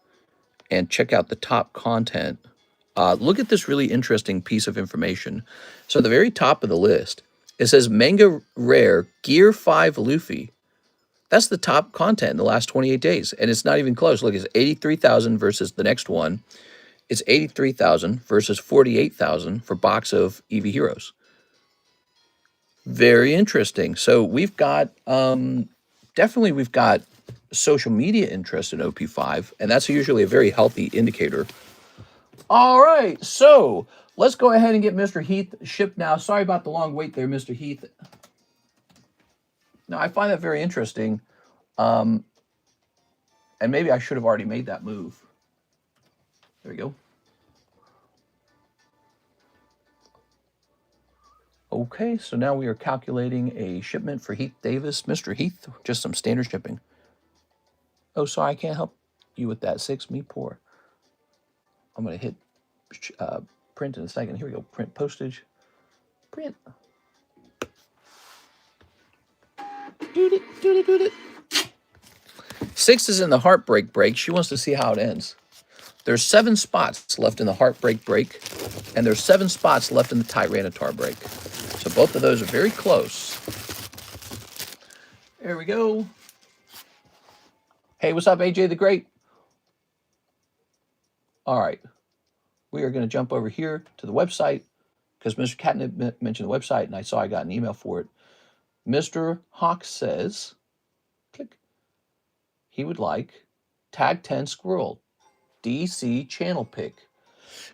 and check out the top content, look at this really interesting piece of information. So at the very top of the list, it says Manga Rare Gear 5 Luffy. That's the top content in the last 28 days, and it's not even close. Look, it's 83,000 versus the next one. It's 83,000 versus 48,000 for Box of Eevee Heroes. Very interesting. So we've got, definitely we've got social media interest in OP5, and that's usually a very healthy indicator. All right, so let's go ahead and get Mr. Heath shipped now. Sorry about the long wait there, Mr. Heath. Now, I find that very interesting, and maybe I should have already made that move. There we go. Okay, so now we are calculating a shipment for Heath Davis. Mr. Heath, just some standard shipping. Oh, sorry, I can't help you with that. 6, me poor. I'm going to hit print in a second. Here we go. Print postage. Print. Doot it, doot it, doot it. 6 is in the Heartbreak break. She wants to see how it ends. There's 7 spots left in the Heartbreak break, and there's 7 spots left in the Tyranitar break. So both of those are very close. There we go. Hey, what's up, AJ the Great? All right. We are going to jump over here to the website because Mr. Catnip mentioned the website, and I saw I got an email for it. Mr. Hawk says, click, he would like Tag 10 Squirrel, DC channel pick.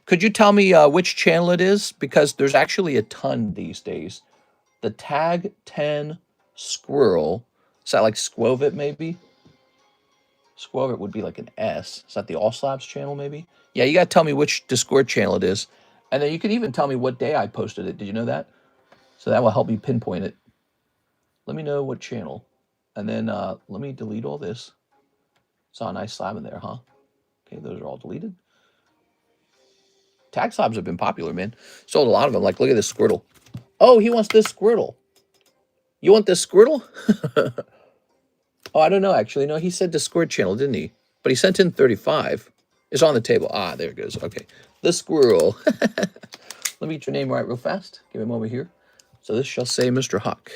Could you tell me which channel it is? Because there's actually a ton these days. The Tag 10 Squirrel. Is that like Squovit maybe? Squovit would be like an S. Is that the All Slabs channel maybe? Yeah, you got to tell me which Discord channel it is. And then you can even tell me what day I posted it. Did you know that? So that will help me pinpoint it. Let me know what channel. And then let me delete all this. Saw a nice slab in there, huh? Okay, those are all deleted. Tag slabs have been popular, man. Sold a lot of them. Like, look at this Squirtle. Oh, he wants this Squirtle. You want this Squirtle? Oh, I don't know, actually. No, he said Discord channel, didn't he? But he sent in 35. It's on the table. Ah, there it goes. Okay. The squirrel. Let me get your name right real fast. Give me a moment here. So this shall say Mr. Hawk.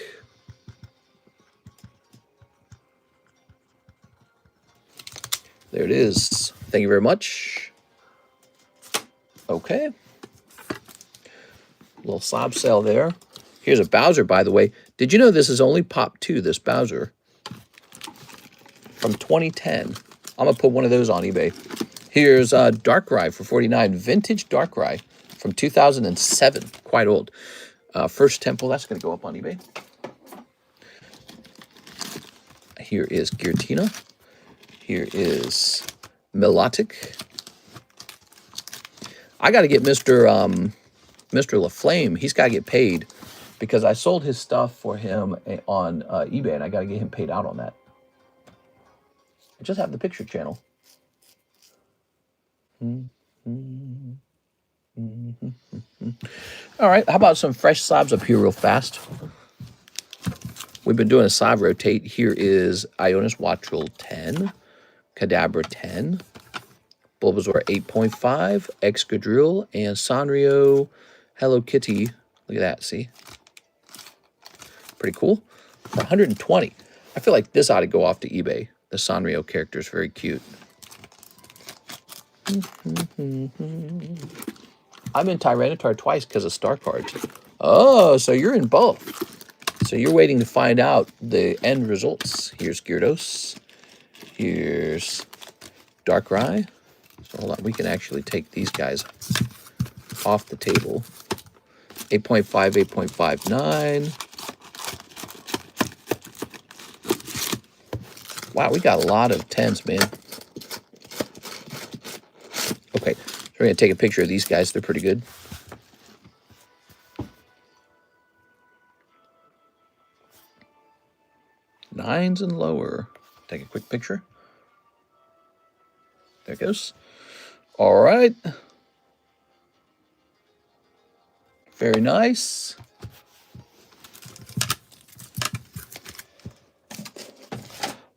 There it is. Thank you very much. Okay. Little slab sale there. Here's a Bowser, by the way. Did you know this is only Pop 2, this Bowser? From 2010. I'm going to put one of those on eBay. Here's Darkrai for 49. Vintage Darkrai from 2007. Quite old. First Temple. That's going to go up on eBay. Here is Giratina. Here is Milotic. I got to get Mr. LaFlame. He's got to get paid because I sold his stuff for him on eBay, and I got to get him paid out on that. I just have the picture channel. All right, how about some fresh slabs up here real fast? We've been doing a slab rotate. Here is Ionis Wattrel 10, Kadabra 10, Bulbasaur 8.5, Excadrill, and Sanrio Hello Kitty. Look at that, see? Pretty cool. For 120. I feel like this ought to go off to eBay. The Sanrio character is very cute. I'm in Tyranitar twice because of star cards. Oh, so you're in both. So you're waiting to find out the end results. Here's Gyarados. Here's Darkrai. So hold on, we can actually take these guys off the table. 8.5, 8.59. Wow, we got a lot of 10s, man. Okay, so we're going to take a picture of these guys. They're pretty good. Nines and lower. Take a quick picture. There it goes. All right. Very nice.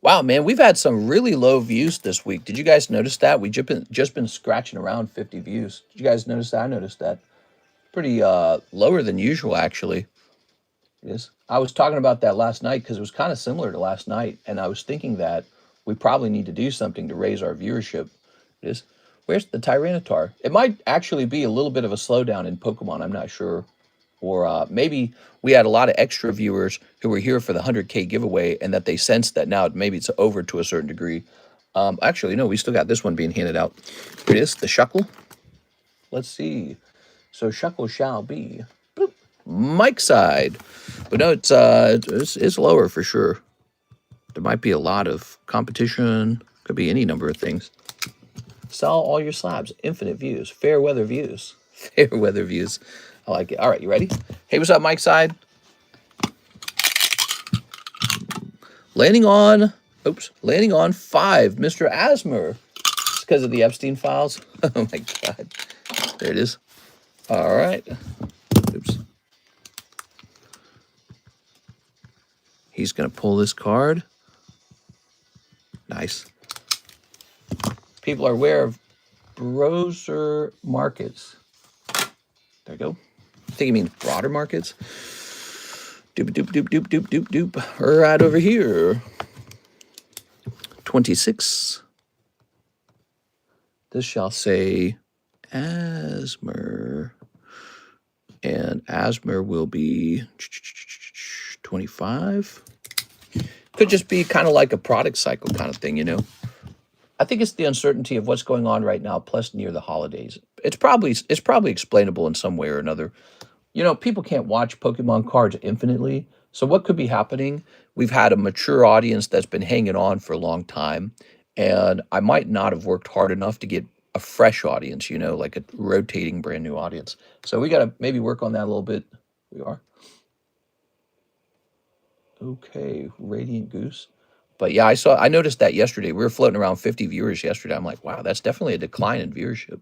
Wow, man, we've had some really low views this week. Did you guys notice that? We just been scratching around 50 views. Did you guys notice that? I noticed that. Pretty lower than usual, actually. Yes. I was talking about that last night because it was kind of similar to last night, and I was thinking that we probably need to do something to raise our viewership. It is. Where's the Tyranitar? It might actually be a little bit of a slowdown in Pokemon. I'm not sure. Or maybe we had a lot of extra viewers who were here for the 100K giveaway, and that they sensed that now maybe it's over to a certain degree. Actually, no, we still got this one being handed out. Here it is, the Shuckle. Let's see. So Shuckle shall be. Boop. Mike side. But no, it's lower for sure. There might be a lot of competition. Could be any number of things. Sell all your slabs. Infinite views. Fair weather views. Fair weather views. I like it. All right, you ready? Hey, what's up, Mike side? Landing on 5, Mr. Asmer. It's because of the Epstein files. Oh my God. There it is. All right. Oops. He's going to pull this card. Nice. People are aware of browser markets. There you go. I think he means broader markets. Doop, doop, doop, doop, doop, doop, doop. Right over here. 26. This shall say Asmer. And Asmer will be 25. Could just be kind of like a product cycle kind of thing, you know. I think it's the uncertainty of what's going on right now, plus near the holidays. It's probably explainable in some way or another. You know, people can't watch Pokemon cards infinitely. So what could be happening? We've had a mature audience that's been hanging on for a long time. And I might not have worked hard enough to get a fresh audience, you know, like a rotating brand new audience. So we got to maybe work on that a little bit. We are. Okay, Radiant Goose. But yeah, I noticed that yesterday. We were floating around 50 viewers yesterday. I'm like, wow, that's definitely a decline in viewership.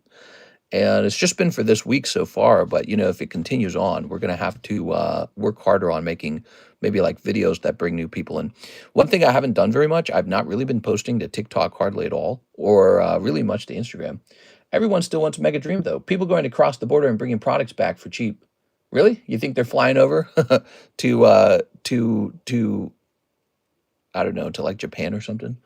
And it's just been for this week so far. But, you know, if it continues on, we're going to have to work harder on making maybe like videos that bring new people in. One thing I haven't done very much, I've not really been posting to TikTok hardly at all, or really much to Instagram. Everyone still wants Mega Dream, though. People going to cross the border and bringing products back for cheap. Really? You think they're flying over to I don't know, to like Japan or something?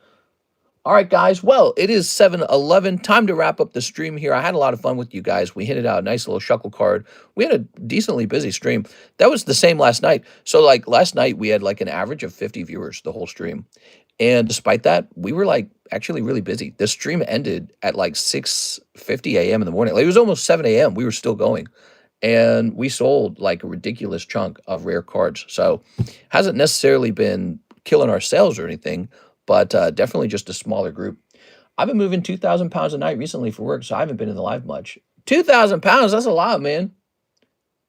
All right, guys. Well, it is 7:11. Time to wrap up the stream here. I had a lot of fun with you guys. We handed out a nice little Shuckle card. We had a decently busy stream. That was the same last night. So like last night, we had like an average of 50 viewers the whole stream. And despite that, we were like actually really busy. The stream ended at like 6:50 a.m. in the morning. Like, it was almost 7 a.m. We were still going. And we sold like a ridiculous chunk of rare cards. So hasn't necessarily been killing our sales or anything, but definitely just a smaller group. I've been moving 2,000 pounds a night recently for work, so I haven't been in the live much. 2,000 pounds, that's a lot, man.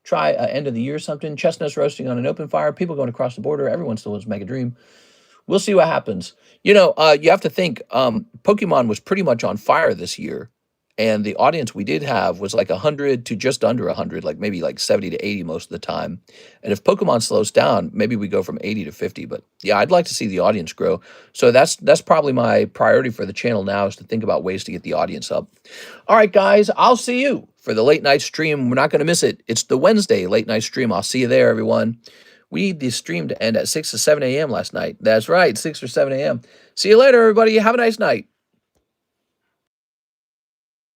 Try end of the year something. Chestnuts roasting on an open fire. People going across the border. Everyone still wants Mega Dream. We'll see what happens. You know, you have to think Pokemon was pretty much on fire this year. And the audience we did have was like 100 to just under 100, like maybe like 70 to 80 most of the time. And if Pokemon slows down, maybe we go from 80 to 50. But yeah, I'd like to see the audience grow. So that's probably my priority for the channel now, is to think about ways to get the audience up. All right, guys, I'll see you for the late night stream. We're not going to miss it. It's the Wednesday late night stream. I'll see you there, everyone. We need the stream to end at 6 or 7 a.m. last night. That's right, 6 or 7 a.m. See you later, everybody. Have a nice night.